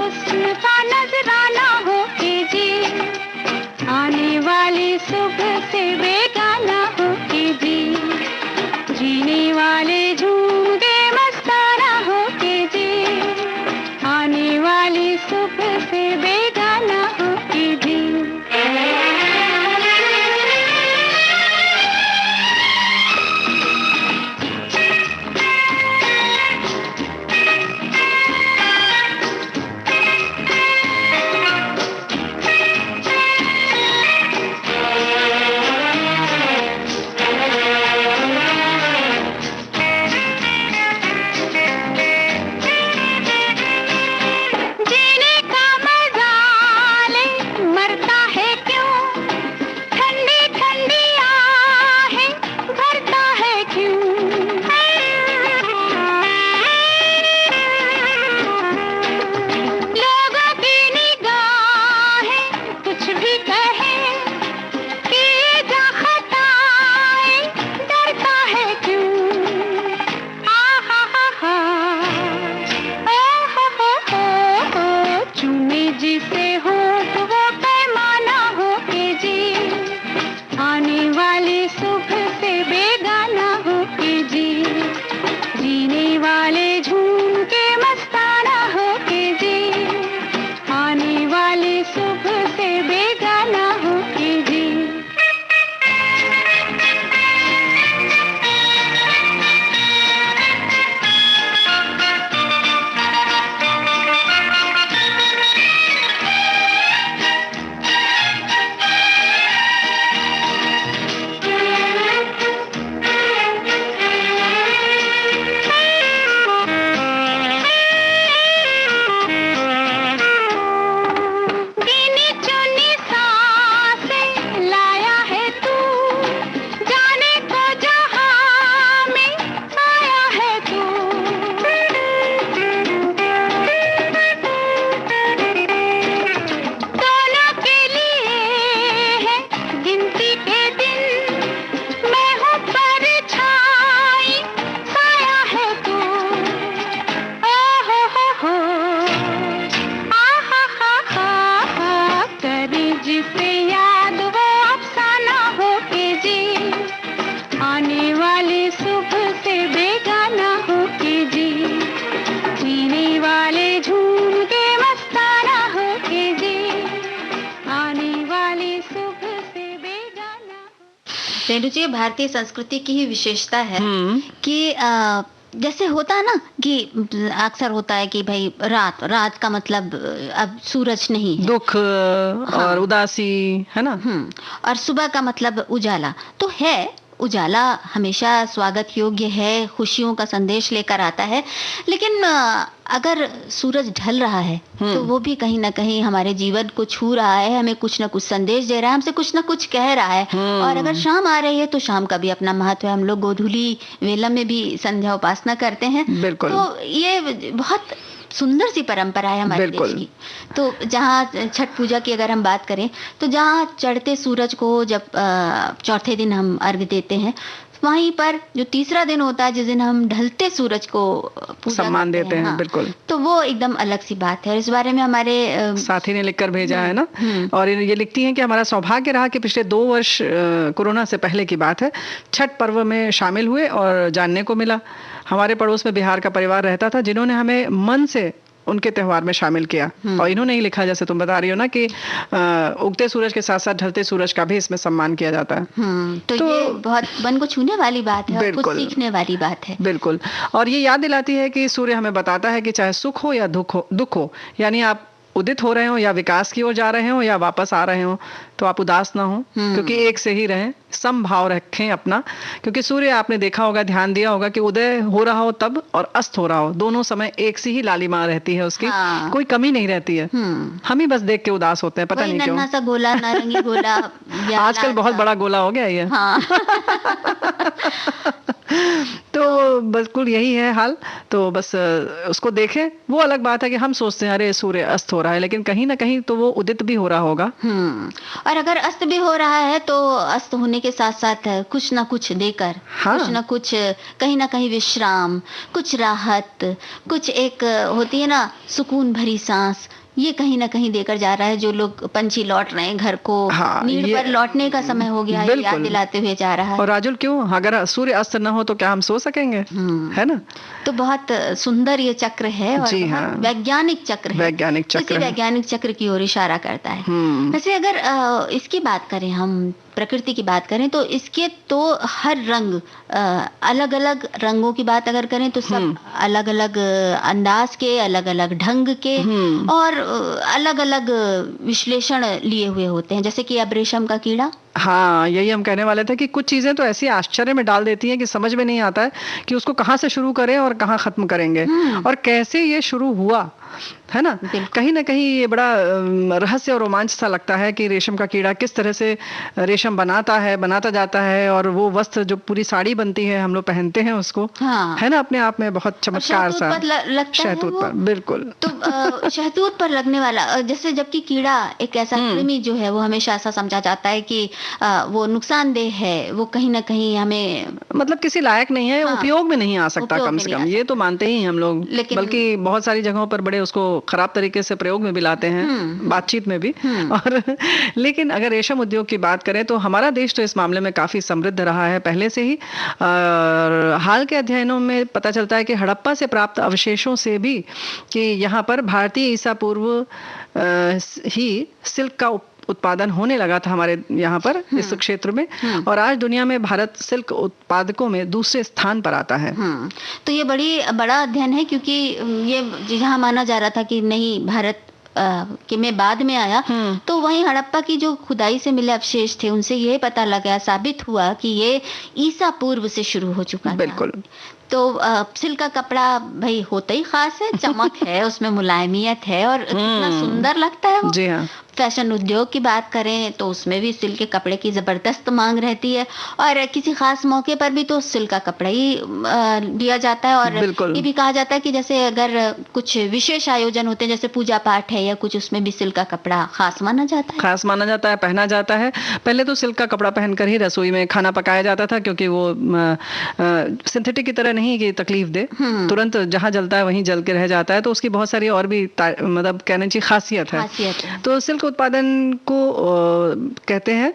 हुस्न का नजराना हो के जी, आने वाली सुबह से बेगाना हो के जी, जीने वाले झूम के मस्ताना हो के जी, आने वाली सुबह से बेगाना हो के जी। रेणु जी, भारतीय संस्कृति की ही विशेषता है कि जैसे होता है ना कि अक्सर होता है कि भाई रात का मतलब अब सूरज नहीं है, दुख और उदासी है ना। और सुबह का मतलब उजाला तो है। उजाला हमेशा स्वागत योग्य है, खुशियों का संदेश लेकर आता है, लेकिन अगर सूरज ढल रहा है तो वो भी कहीं ना कहीं हमारे जीवन को छू रहा है, हमें कुछ ना कुछ संदेश दे रहा है, हमसे कुछ ना कुछ कह रहा है। और अगर शाम आ रही है तो शाम का भी अपना महत्व है। हम लोग गोधूली वेला में भी संध्या उपासना करते हैं। बिल्कुल। तो ये बहुत सुंदर सी परंपरा है हमारे देश की। तो जहाँ छठ पूजा की अगर हम बात करें तो जहाँ चढ़ते सूरज को जब चौथे दिन हम अर्घ्य देते हैं, वहीं पर जो तीसरा दिन होता है जिस दिन हम ढलते सूरज को सम्मान देते हैं। हाँ, बिल्कुल। तो वो एकदम अलग सी बात है। इस बारे में हमारे साथी ने लिखकर भेजा है ना, और ये लिखती हैं कि हमारा सौभाग्य रहा कि पिछले 2 वर्ष कोरोना से पहले की बात है, छठ पर्व में शामिल हुए और जानने को मिला। हमारे पड़ोस में बिहार का परिवार रहता था जिन्होंने हमें मन से उनके त्योहार में शामिल किया। और इन्होंने ही लिखा, जैसे तुम बता रही हो ना, कि उगते सूरज के साथ साथ ढलते सूरज का भी इसमें सम्मान किया जाता है। तो ये बहुत मन को छूने वाली बात है और कुछ सीखने वाली बात है। बिल्कुल। और ये याद दिलाती है कि सूर्य हमें बताता है कि चाहे सुख हो या दुख हो, यानी आप उदित हो रहे हो या विकास की ओर जा रहे हो या वापस आ रहे हो, तो आप उदास ना हो, क्योंकि एक से ही रहें, समभाव रखें अपना। क्योंकि सूर्य आपने देखा होगा, ध्यान दिया होगा कि उदय हो रहा हो तब और अस्त हो रहा हो, दोनों समय एक सी ही लालिमा रहती है उसकी। कोई कमी नहीं रहती है। हम ही बस देख के उदास होते हैं, पता नहीं क्यों। सा गोला, नारंगी गोला आजकल बहुत बड़ा गोला हो गया ये। हाँ। तो वो बिल्कुल यही है हाल। तो बस उसको देखें। वो अलग बात है कि हम सोचते हैं अरे सूर्य अस्त हो रहा है, लेकिन कहीं ना कहीं तो वो उदित भी हो रहा होगा। और अगर अस्त भी हो रहा है तो अस्त होने के साथ साथ कुछ ना कुछ देकर, कुछ ना कुछ कहीं ना कहीं विश्राम, कुछ राहत, कुछ एक होती है ना सुकून भरी सांस, ये कहीं ना कहीं देकर जा रहा है। जो लोग पंछी लौट रहे हैं घर को, नीड पर लौटने का समय हो गया, ये याद दिलाते हुए जा रहा है। और राजुल क्यों, अगर सूर्य अस्त न हो तो क्या हम सो सकेंगे? है ना? तो बहुत सुंदर ये चक्र है और वैज्ञानिक चक्र है। वैज्ञानिक चक्र, वैज्ञानिक चक्र की ओर इशारा करता है। वैसे अगर इसकी बात करें, हम प्रकृति की बात करें, तो इसके तो हर रंग, अलग अलग रंगों की बात अगर करें तो सब अलग अलग अंदाज के, अलग अलग ढंग के और अलग अलग विश्लेषण लिए हुए होते हैं। जैसे कि अब रेशम का कीड़ा, हाँ यही हम कहने वाले थे कि कुछ चीजें तो ऐसी आश्चर्य में डाल देती हैं कि समझ में नहीं आता है कि उसको कहाँ से शुरू करें और कहाँ खत्म करेंगे और कैसे ये शुरू हुआ, है ना? कहीं ना कहीं ये बड़ा रहस्य और रोमांच सा लगता है कि रेशम का कीड़ा किस तरह से रेशम बनाता जाता है और वो वस्त्र जो पूरी साड़ी बनती है हम लोग पहनते हैं उसको, है ना? अपने आप में बहुत चमत्कार सा शहतूत पर, बिल्कुल। तो शहतूत पर लगने वाला, जैसे जबकि कीड़ा एक ऐसा कृमि जो है वो हमेशा ऐसा समझा जाता है कि वो नुकसानदेह है, वो कहीं ना कहीं हमें मतलब किसी लायक नहीं है, उपयोग में नहीं आ सकता, कम से कम ये तो मानते ही हम लोग, बल्कि बहुत सारी जगहों पर बड़े उसको खराब तरीके से प्रयोग में भी लाते हैं, बातचीत में भी। और लेकिन अगर रेशम उद्योग की बात करें तो हमारा देश तो इस मामले में काफी समृद्ध रहा है पहले से ही। और हाल के अध्ययनों में पता चलता है कि हड़प्पा से प्राप्त अवशेषों से भी कि यहाँ पर भारतीय ईसा पूर्व ही सिल्क का उत्पादन होने लगा था हमारे यहाँ पर इस क्षेत्र में, और आज दुनिया में भारत सिल्क उत्पादकों में दूसरे स्थान पर आता है। तो ये बड़ा अध्ययन है, क्योंकि ये जहाँ माना जा रहा था कि नहीं भारत के में बाद में आया, तो वहीं हड़प्पा की जो खुदाई से मिले अवशेष थे उनसे ये पता लगा, साबित हुआ कि ये ईसा पूर्व से शुरू हो चुका था। बिल्कुल। तो सिल्क का कपड़ा भाई होता ही खास है, चमक है उसमें, मुलायमियत है और इतना सुंदर लगता है वो। जी हाँ। फैशन उद्योग की बात करें तो उसमें भी सिल्क के कपड़े की जबरदस्त मांग रहती है और किसी खास मौके पर भी तो सिल्क का कपड़ा ही दिया जाता है। और ये भी कहा जाता है कि जैसे अगर कुछ विशेष आयोजन होते हैं, जैसे पूजा पाठ है या कुछ, उसमें भी सिल्क का कपड़ा खास माना जाता है, पहना जाता है। पहले तो सिल्क का कपड़ा पहनकर ही रसोई में खाना पकाया जाता था, क्योंकि वो सिंथेटिक की तरह नहीं कि तकलीफ दे, तुरंत जहाँ जलता है वहीं जल के रह जाता है। तो उसकी बहुत सारी और भी मतलब कहने की खासियत है। तो सिल्क उत्पादन को कहते हैं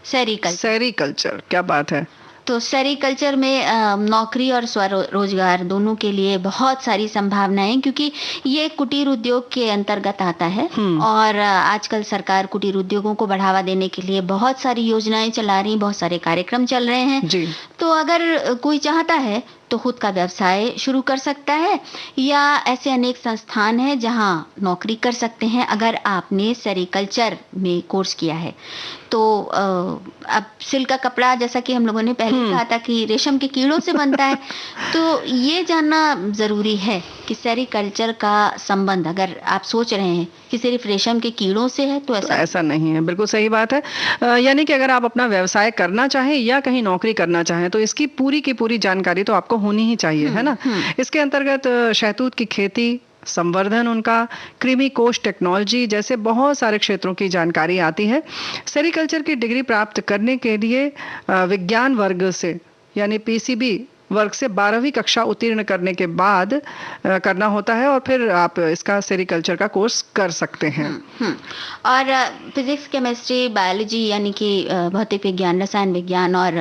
सेरीकल्चर। क्या बात है। तो सेरीकल्चर में नौकरी और स्वरोजगार दोनों के लिए बहुत सारी संभावनाएं, क्योंकि ये कुटीर उद्योग के अंतर्गत आता है और आजकल सरकार कुटीर उद्योगों को बढ़ावा देने के लिए बहुत सारी योजनाएं चला रही, बहुत सारे कार्यक्रम चल रहे हैं जी। तो अगर कोई चाहता है तो खुद का व्यवसाय शुरू कर सकता है, या ऐसे अनेक संस्थान हैं जहां नौकरी कर सकते हैं अगर आपने सेरीकल्चर में कोर्स किया है। तो अब सिल्क का कपड़ा, जैसा कि हम लोगों ने पहले कहा था कि रेशम के कीड़ों से बनता है, तो ये जानना जरूरी है कि सेरीकल्चर का संबंध, अगर आप सोच रहे हैं कि सिर्फ रेशम के कीड़ों से है, तो ऐसा नहीं है। बिल्कुल सही बात है। यानी कि अगर आप अपना व्यवसाय करना चाहें या कहीं नौकरी करना चाहें तो इसकी पूरी की पूरी जानकारी तो आपको होनी ही चाहिए, है ना? इसके अंतर्गत शहतूत की खेती, संवर्धन, उनका कृमि कोश टेक्नोलॉजी जैसे बहुत सारे क्षेत्रों की जानकारी आती है। सेरीकल्चर की डिग्री प्राप्त करने के लिए विज्ञान वर्ग से यानी पीसीबी वर्ग से 12वीं कक्षा उत्तीर्ण करने के बाद करना होता है और फिर आप इसका सेरीकल्चर का कोर्स कर सकते हैं। और फिजिक्स, केमिस्ट्री, बायोलॉजी यानी कि भौतिक विज्ञान, रसायन विज्ञान और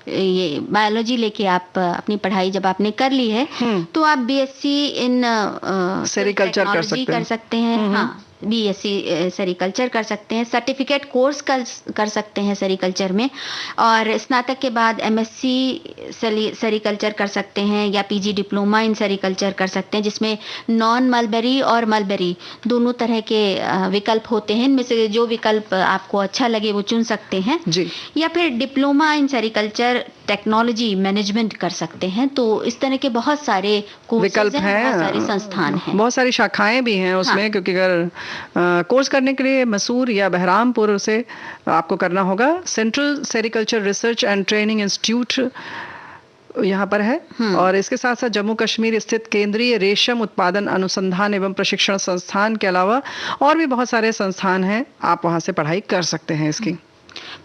ये बायोलॉजी लेके आप अपनी पढ़ाई जब आपने कर ली है तो आप बीएससी इन सेरीकल्चर कर सकते हैं। हाँ, बीएससी सेरीकल्चर कर सकते हैं, सर्टिफिकेट कोर्स कर सकते हैं सेरीकल्चर में, और स्नातक के बाद एमएससी सेरीकल्चर कर सकते हैं या पीजी डिप्लोमा इन सेरीकल्चर कर सकते हैं, जिसमें नॉन मलबेरी और मलबेरी दोनों तरह के विकल्प होते हैं। इनमें से जो विकल्प आपको अच्छा लगे वो चुन सकते हैं जी। या फिर diploma in sericulture technology management कर सकते हैं। तो इस तरह के बहुत सारे विकल्प हैं, बहुत सारे संस्थान हैं, बहुत सारी शाखाएं भी हैं उसमें। क्योंकि अगर कोर्स करने के लिए मैसूर या बहरामपुर से आपको करना होगा। Central sericulture research and training institute यहाँ पर है। और इसके साथ साथ जम्मू कश्मीर स्थित केंद्रीय रेशम उत्पादन अनुसंधान एवं प्रशिक्षण संस्थान के अलावा और भी बहुत सारे संस्थान हैं, आप वहाँ से पढ़ाई कर सकते हैं इसकी।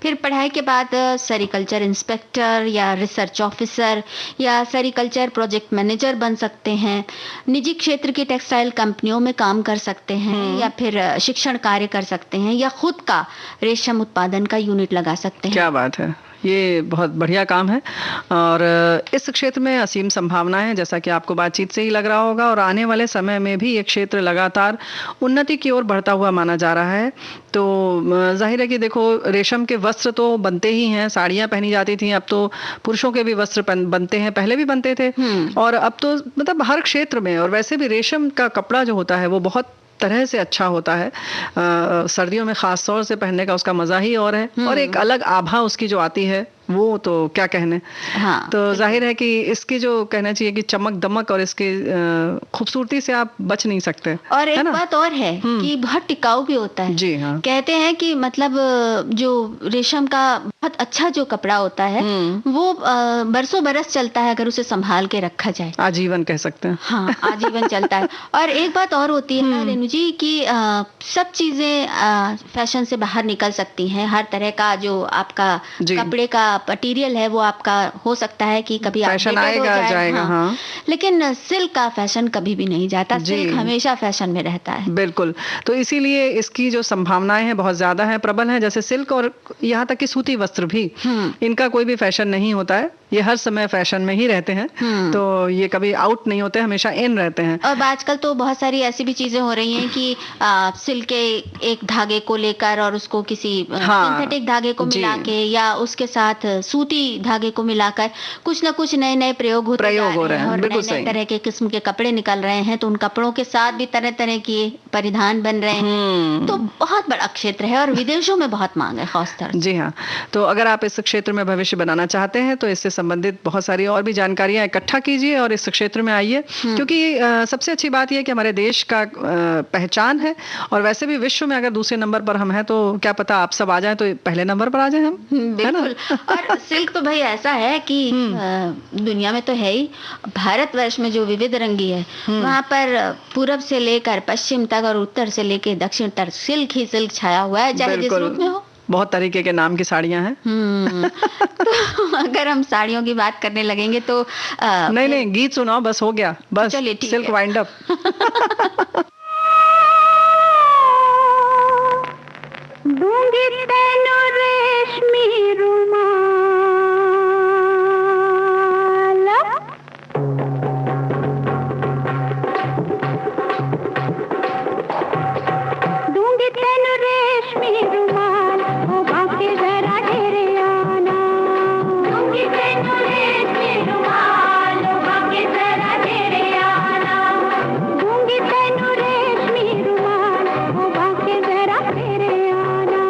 फिर पढ़ाई के बाद सेरिकल्चर इंस्पेक्टर या रिसर्च ऑफिसर या सेरिकल्चर प्रोजेक्ट मैनेजर बन सकते हैं, निजी क्षेत्र की टेक्सटाइल कंपनियों में काम कर सकते हैं, या फिर शिक्षण कार्य कर सकते हैं, या खुद का रेशम उत्पादन का यूनिट लगा सकते हैं। क्या बात है, ये बहुत बढ़िया काम है और इस क्षेत्र में असीम संभावनाएं हैं, जैसा कि आपको बातचीत से ही लग रहा होगा। और आने वाले समय में भी ये क्षेत्र लगातार उन्नति की ओर बढ़ता हुआ माना जा रहा है। तो जाहिर है कि देखो, रेशम के वस्त्र तो बनते ही हैं, साड़ियाँ पहनी जाती थी, अब तो पुरुषों के भी वस्त्र बनते हैं, पहले भी बनते थे, और अब तो मतलब हर क्षेत्र में। और वैसे भी रेशम का कपड़ा जो होता है वो बहुत तरह से अच्छा होता है, सर्दियों में खास तौर से पहनने का उसका मजा ही और है, और एक अलग आभा उसकी जो आती है वो तो क्या कहने। हाँ, तो जाहिर है कि इसकी जो कहना चाहिए कि चमक दमक और इसकी खूबसूरती से आप बच नहीं सकते। और एक बात और है कि बहुत टिकाऊ भी होता है। जी हाँ। कहते हैं कि मतलब जो रेशम का बहुत अच्छा जो कपड़ा होता है वो बरसों बरस चलता है अगर उसे संभाल के रखा जाए, आजीवन कह सकते हैं। हाँ, आजीवन चलता है। और एक बात और होती है रेणु जी कि सब चीजें फैशन से बाहर निकल सकती हैं। हर तरह का जो आपका कपड़े का मटेरियल है वो आपका हो सकता है कि कभी फैशन आएगा जाएगा। हाँ। लेकिन सिल्क का फैशन कभी भी नहीं जाता, सिल्क हमेशा फैशन में रहता है। बिल्कुल, तो इसीलिए इसकी जो संभावनाएं हैं बहुत ज्यादा हैं, प्रबल हैं। जैसे सिल्क और यहाँ तक कि सूती वस्त्र भी, इनका कोई भी फैशन नहीं होता है, ये हर समय फैशन में ही रहते हैं। तो ये कभी आउट नहीं होते, हमेशा इन रहते हैं। और आजकल तो बहुत सारी ऐसी भी चीजें हो रही हैं कि सिल्क के एक धागे को लेकर और उसको किसी सिंथेटिक धागे को मिला के या उसके साथ सूती धागे को मिलाकर कुछ ना कुछ नए नए प्रयोग हो रहे हैं और नए तरह के किस्म के कपड़े निकल रहे हैं। तो उन कपड़ों के साथ भी तरह तरह के परिधान बन रहे हैं। तो बहुत बड़ा क्षेत्र है और विदेशों में बहुत मांग है खासतौर से। जी हाँ, तो अगर आप इस क्षेत्र में भविष्य बनाना चाहते हैं तो इससे संबंधित बहुत सारी और भी जानकारियां इकट्ठा कीजिए और इस क्षेत्र में आइए, क्योंकि सबसे अच्छी बात यह है कि हमारे देश का पहचान है। और वैसे भी विश्व में अगर दूसरे नंबर पर हम हैं तो क्या पता आप सब आ जाएं तो पहले नंबर पर आ जाएं हम, है ना? और सिल्क तो भाई ऐसा है कि दुनिया में तो है ही, भारतवर्ष में जो विविध रंगी है वहां पर पूरब से लेकर पश्चिम तक और उत्तर से लेकर दक्षिण तक सिल्क ही सिल्क छाया हुआ है, चाहे जिस रूप में हो। बहुत तरीके के नाम की साड़ियां हैं। तो अगर हम साड़ियों की बात करने लगेंगे तो नहीं गीत सुनाओ, बस हो गया, बस सिल्क वाइंड अप। दूंगी तेनू रेशमी रुमाल, दूंगी तेनू रेशमी रुमाल, ओ बाकी जरा ढेरे आना। दूंगी तेनू रेशमी रुमाल, ओ बाकी जरा ढेरे आना। दूंगी तेनू रेशमी रुमाल, ओ बाकी जरा ढेरे आना।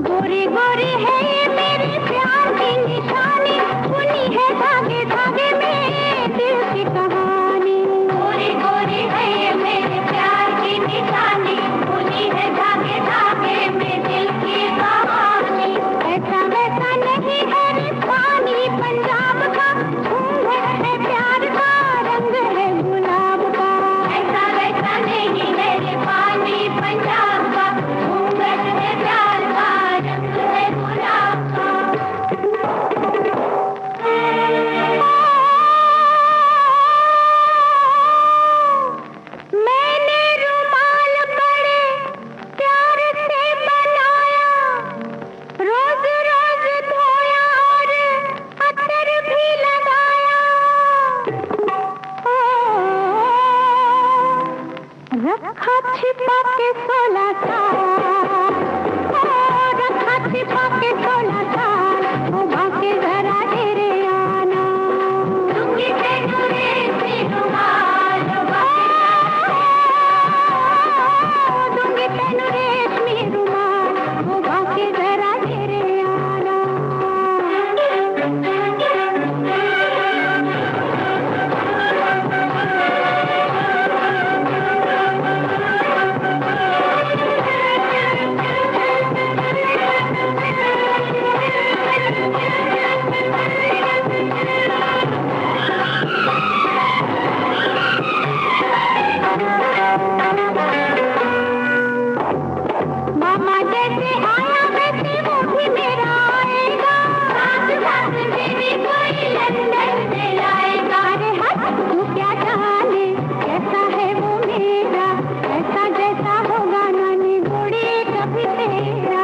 गोरी गोरी है ये मेरे प्यार की निशानी, सुनी है धागे धागे में दिल की कहानी। गोरी गोरी है ये मेरे प्यार की निशानी, सुनी है धागे धागे में दिल की कहानी। ऐसा वैसा नहीं है रे पानी पंजाब का, घूंघट है प्यार का, रंग है गुलाब का। ऐसा वैसा नहीं है रे पानी पंजाब का, घूंघट है प्यार का, रंग है गुलाब का। मैंने रुमाल बड़े प्यार से बनाया, रोज रोज धोया और अतर भी लगाया। रखा छिपा के 16 साल, रखा छिपा के 16 साल वो भागे जरा तेरे आना दूंगी तेनू रेशमी रुमाल दूंगी तेनू रेशमी रुमाल वो भागे जरा तेरे आना मामा जैसे आया वैसे वो भी मेरा आएगा साथ साथ मेरी कोई लंदन से लाएगा अरे हट तू क्या जाने कैसा है वो मेरा ऐसा जैसा होगा नानी घोड़ी कभी तेरा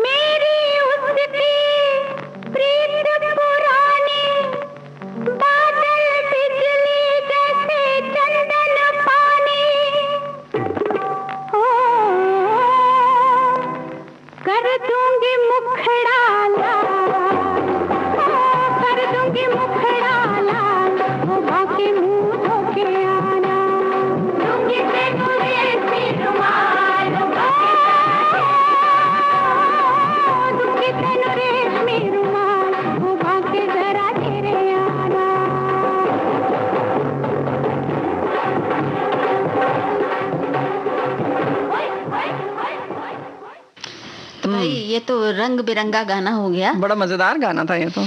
मेरी उसकी प्रीत पुरानी बादल बिजली जैसे चंदन पानी ओ कर दूंगी मुखड़ा लाल कर दूंगी मुखड़ा लाल वो बाकी मुंह धोके आना दूंगी तेनू रेशमी रुमाल दूंगी तेनू रेशमी रुमाल वो बाकी जरा तेरे आना तो भाई ये तो रंग बिरंगा गाना हो गया। बड़ा मजेदार गाना था ये तो।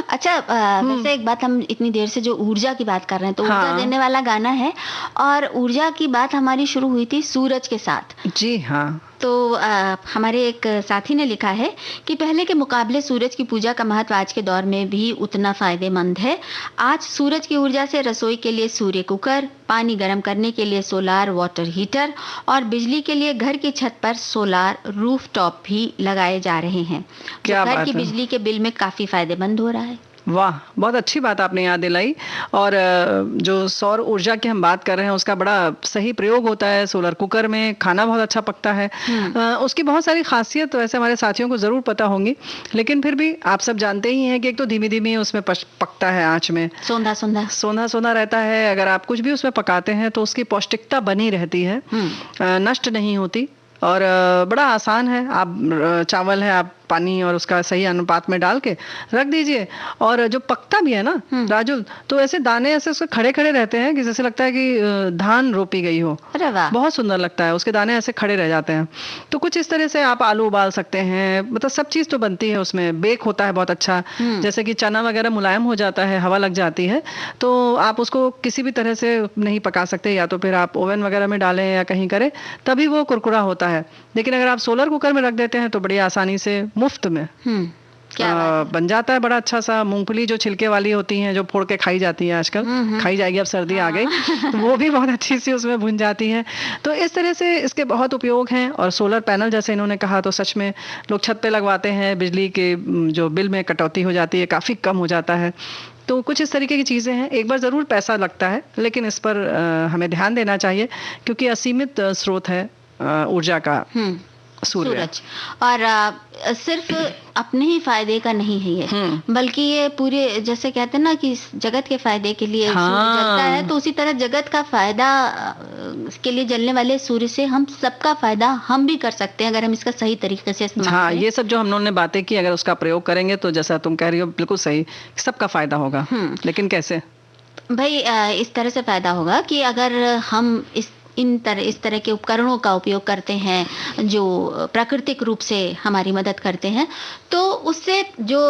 अच्छा वैसे एक बात, हम इतनी देर से जो ऊर्जा की बात कर रहे हैं तो ऊर्जा हाँ। देने वाला गाना है, और ऊर्जा की बात हमारी शुरू हुई थी सूरज के साथ। जी हाँ। तो हमारे एक साथी ने लिखा है कि पहले के मुकाबले सूरज की पूजा का महत्व आज के दौर में भी उतना फायदेमंद है। आज सूरज की ऊर्जा से रसोई के लिए सूर्य कुकर, पानी गर्म करने के लिए सोलार वाटर हीटर और बिजली के लिए घर की छत पर सोलार रूफटॉप भी लगाए जा रहे हैं। क्या घर बात की है। बिजली के बिल में काफी फायदेमंद हो रहा है। वाह, बहुत अच्छी बात आपने याद दिलाई। और जो सौर ऊर्जा की हम बात कर रहे हैं उसका बड़ा सही प्रयोग होता है। सोलर कुकर में खाना बहुत अच्छा पकता है। उसकी बहुत सारी खासियत वैसे हमारे साथियों को ज़रूर पता होंगी, लेकिन फिर भी आप सब जानते ही हैं कि एक तो धीमी धीमी उसमें पकता है आँच में, सोंधा सोंधा सोना सोना रहता है। अगर आप कुछ भी उसमें पकाते हैं तो उसकी पौष्टिकता बनी रहती है, नष्ट नहीं होती। और बड़ा आसान है। आप चावल है, आप पानी और उसका सही अनुपात में डाल के रख दीजिए, और जो पकता भी है ना राजू, तो ऐसे दाने ऐसे उसके खड़े खड़े रहते हैं कि जैसे लगता है कि धान रोपी गई हो। अरे वाह, बहुत सुंदर लगता है, उसके दाने ऐसे खड़े रह जाते हैं। तो कुछ इस तरह से आप आलू उबाल सकते हैं, मतलब सब चीज तो बनती है उसमें। बेक होता है बहुत अच्छा, जैसे कि चना वगैरह मुलायम हो जाता है, हवा लग जाती है, तो आप उसको किसी भी तरह से नहीं पका सकते, या तो फिर आप ओवन वगैरह में डालें या कहीं करें, तभी वो कुरकुरा होता है। लेकिन अगर आप सोलर कुकर में रख देते हैं तो बड़ी आसानी से मुफ्त में क्या बात बन जाता है। बड़ा अच्छा सा मूंगफली जो छिलके वाली होती हैं, जो फोड़ के खाई जाती है आजकल, खाई जाएगी, अब सर्दी आ गई, तो वो भी बहुत अच्छी सी उसमें भुन जाती है। तो इस तरह से इसके बहुत उपयोग हैं। और सोलर पैनल जैसे इन्होंने कहा, तो सच में लोग छत पे लगवाते हैं, बिजली के जो बिल में कटौती हो जाती है, काफ़ी कम हो जाता है। तो कुछ इस तरीके की चीज़ें हैं। एक बार ज़रूर पैसा लगता है, लेकिन इस पर हमें ध्यान देना चाहिए, क्योंकि असीमित स्रोत है ऊर्जा का सूरज। और सिर्फ अपने ही फायदे का नहीं है ये, बल्कि ये पूरे, जैसे कहते हैं ना कि जगत के फायदे के लिए सूर्य जलता है, तो उसी तरह जगत का फायदा के लिए जलने वाले सूर्य से हम सबका फायदा हम भी कर सकते हैं, अगर हम इसका सही तरीके से इस्तेमाल करें। ये सब जो हम लोगों ने बातें की, अगर उसका प्रयोग करेंगे तो जैसा तुम कह रही हो बिल्कुल सही, सबका फायदा होगा। लेकिन कैसे भाई? इस तरह से फायदा होगा कि अगर हम इस तरह के उपकरणों का उपयोग करते हैं जो प्राकृतिक रूप से हमारी मदद करते हैं, तो उससे जो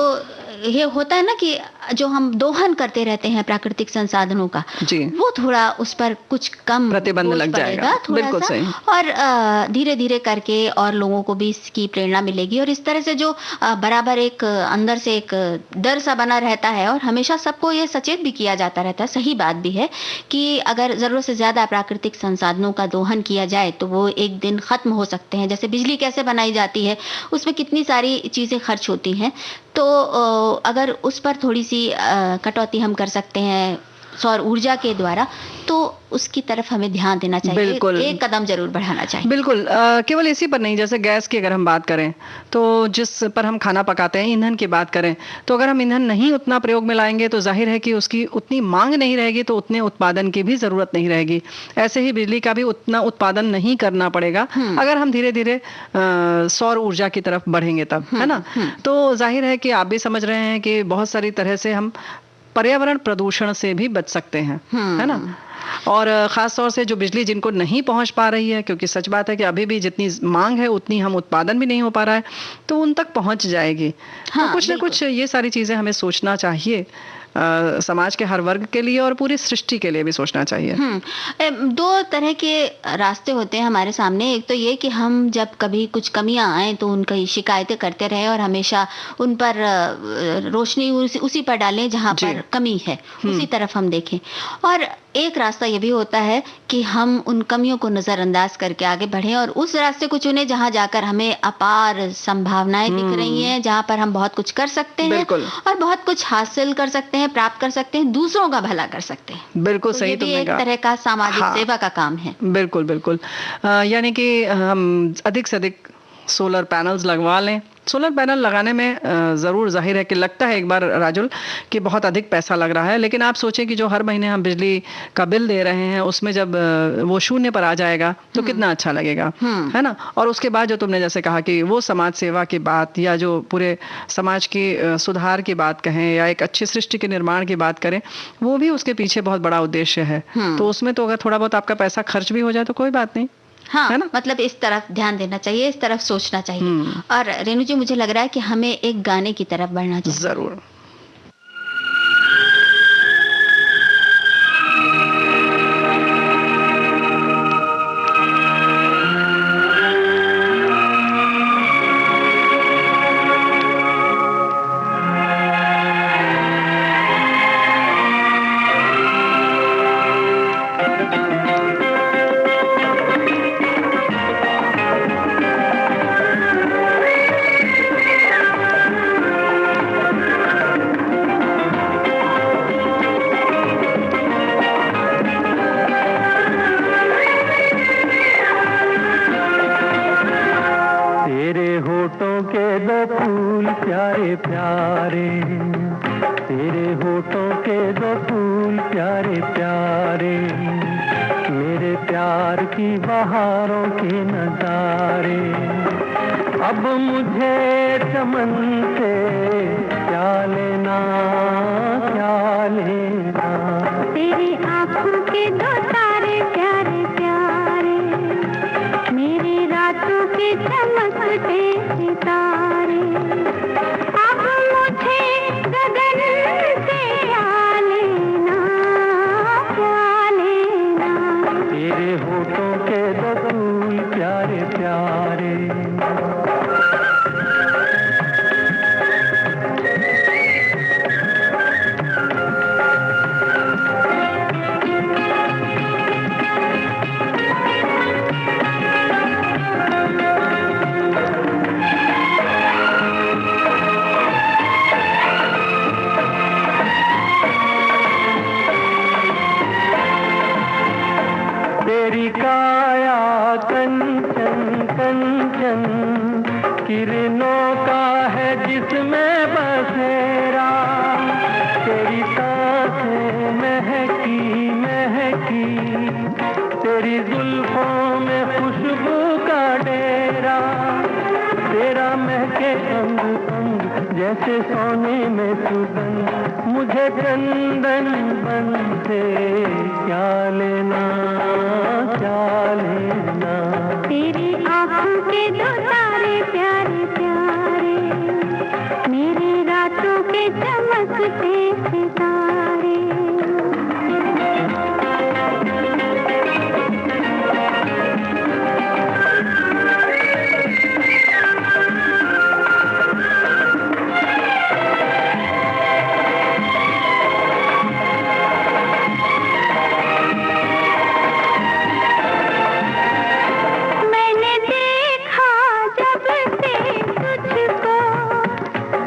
ये होता है ना कि जो हम दोहन करते रहते हैं प्राकृतिक संसाधनों का, जी, वो थोड़ा उस पर कुछ कम प्रतिबंध लग जाएगा, बिल्कुल सही। और धीरे धीरे करके और लोगों को भी इसकी प्रेरणा मिलेगी, और इस तरह से जो बराबर एक अंदर से एक डर सा बना रहता है, और हमेशा सबको ये सचेत भी किया जाता रहता है, सही बात भी है कि अगर जरूरत से ज्यादा प्राकृतिक संसाधनों का दोहन किया जाए तो वो एक दिन खत्म हो सकते हैं। जैसे बिजली कैसे बनाई जाती है, उसमें कितनी सारी चीजें खर्च होती हैं, तो अगर उस पर थोड़ी सी कटौती हम कर सकते हैं, सौर ऊर्जा के द्वारा, तो उसकी तरफ हमें ध्यान देना चाहिए। बिल्कुल। एक कदम जरूर बढ़ाना चाहिए। बिल्कुल। केवल इसी पर नहीं, जैसे गैस की अगर हम बात करें, तो जिस पर हम खाना पकाते हैं, ईंधन की बात करें, तो अगर हम ईंधन नहीं उतना प्रयोग में लाएंगे तो जाहिर है कि उसकी उतनी मांग नहीं रहेगी, तो उतने उत्पादन की भी जरूरत नहीं रहेगी। ऐसे ही बिजली का भी उतना उत्पादन नहीं करना पड़ेगा अगर हम धीरे धीरे सौर ऊर्जा की तरफ बढ़ेंगे तब, है ना। तो जाहिर है कि आप भी समझ रहे हैं कि बहुत सारी तरह से हम पर्यावरण प्रदूषण से भी बच सकते हैं, है ना। और खास तौर से जो बिजली जिनको नहीं पहुंच पा रही है, क्योंकि सच बात है कि अभी भी जितनी मांग है उतनी हम उत्पादन भी नहीं हो पा रहा है, तो उन तक पहुंच जाएगी। तो कुछ ना कुछ ये सारी चीजें हमें सोचना चाहिए, समाज के हर वर्ग के लिए और पूरी सृष्टि के लिए भी सोचना चाहिए। दो तरह के रास्ते होते हैं हमारे सामने। एक तो ये कि हम जब कभी कुछ कमियां आए तो उनकी शिकायतें करते रहे और हमेशा उन पर रोशनी उसी पर डालें जहां पर कमी है, उसी तरफ हम देखें। और एक रास्ता ये भी होता है कि हम उन कमियों को नजरअंदाज करके आगे बढ़ें और उस रास्ते को चुनें जहां जाकर हमें अपार संभावनाएं दिख रही हैं, जहां पर हम बहुत कुछ कर सकते हैं और बहुत कुछ हासिल कर सकते हैं, प्राप्त कर सकते हैं, दूसरों का भला कर सकते हैं। बिल्कुल तो सही, ये भी एक तरह का सामाजिक सेवा का काम है। बिल्कुल बिल्कुल। यानी कि हम अधिक से अधिक सोलर पैनल्स लगवा लें। सोलर पैनल लगाने में ज़रूर जाहिर है कि लगता है एक बार राजुल कि बहुत अधिक पैसा लग रहा है, लेकिन आप सोचें कि जो हर महीने हम बिजली का बिल दे रहे हैं उसमें जब वो शून्य पर आ जाएगा तो कितना अच्छा लगेगा, है ना। और उसके बाद जो तुमने जैसे कहा कि वो समाज सेवा की बात या जो पूरे समाज की सुधार की बात कहें या एक अच्छी सृष्टि के निर्माण की बात करें, वो भी उसके पीछे बहुत बड़ा उद्देश्य है। तो उसमें तो अगर थोड़ा बहुत आपका पैसा खर्च भी हो जाए तो कोई बात नहीं, हाँ, है ना? मतलब इस तरफ ध्यान देना चाहिए, इस तरफ सोचना चाहिए। और रेणु जी, मुझे लग रहा है कि हमें एक गाने की तरफ बढ़ना चाहिए। जरूर।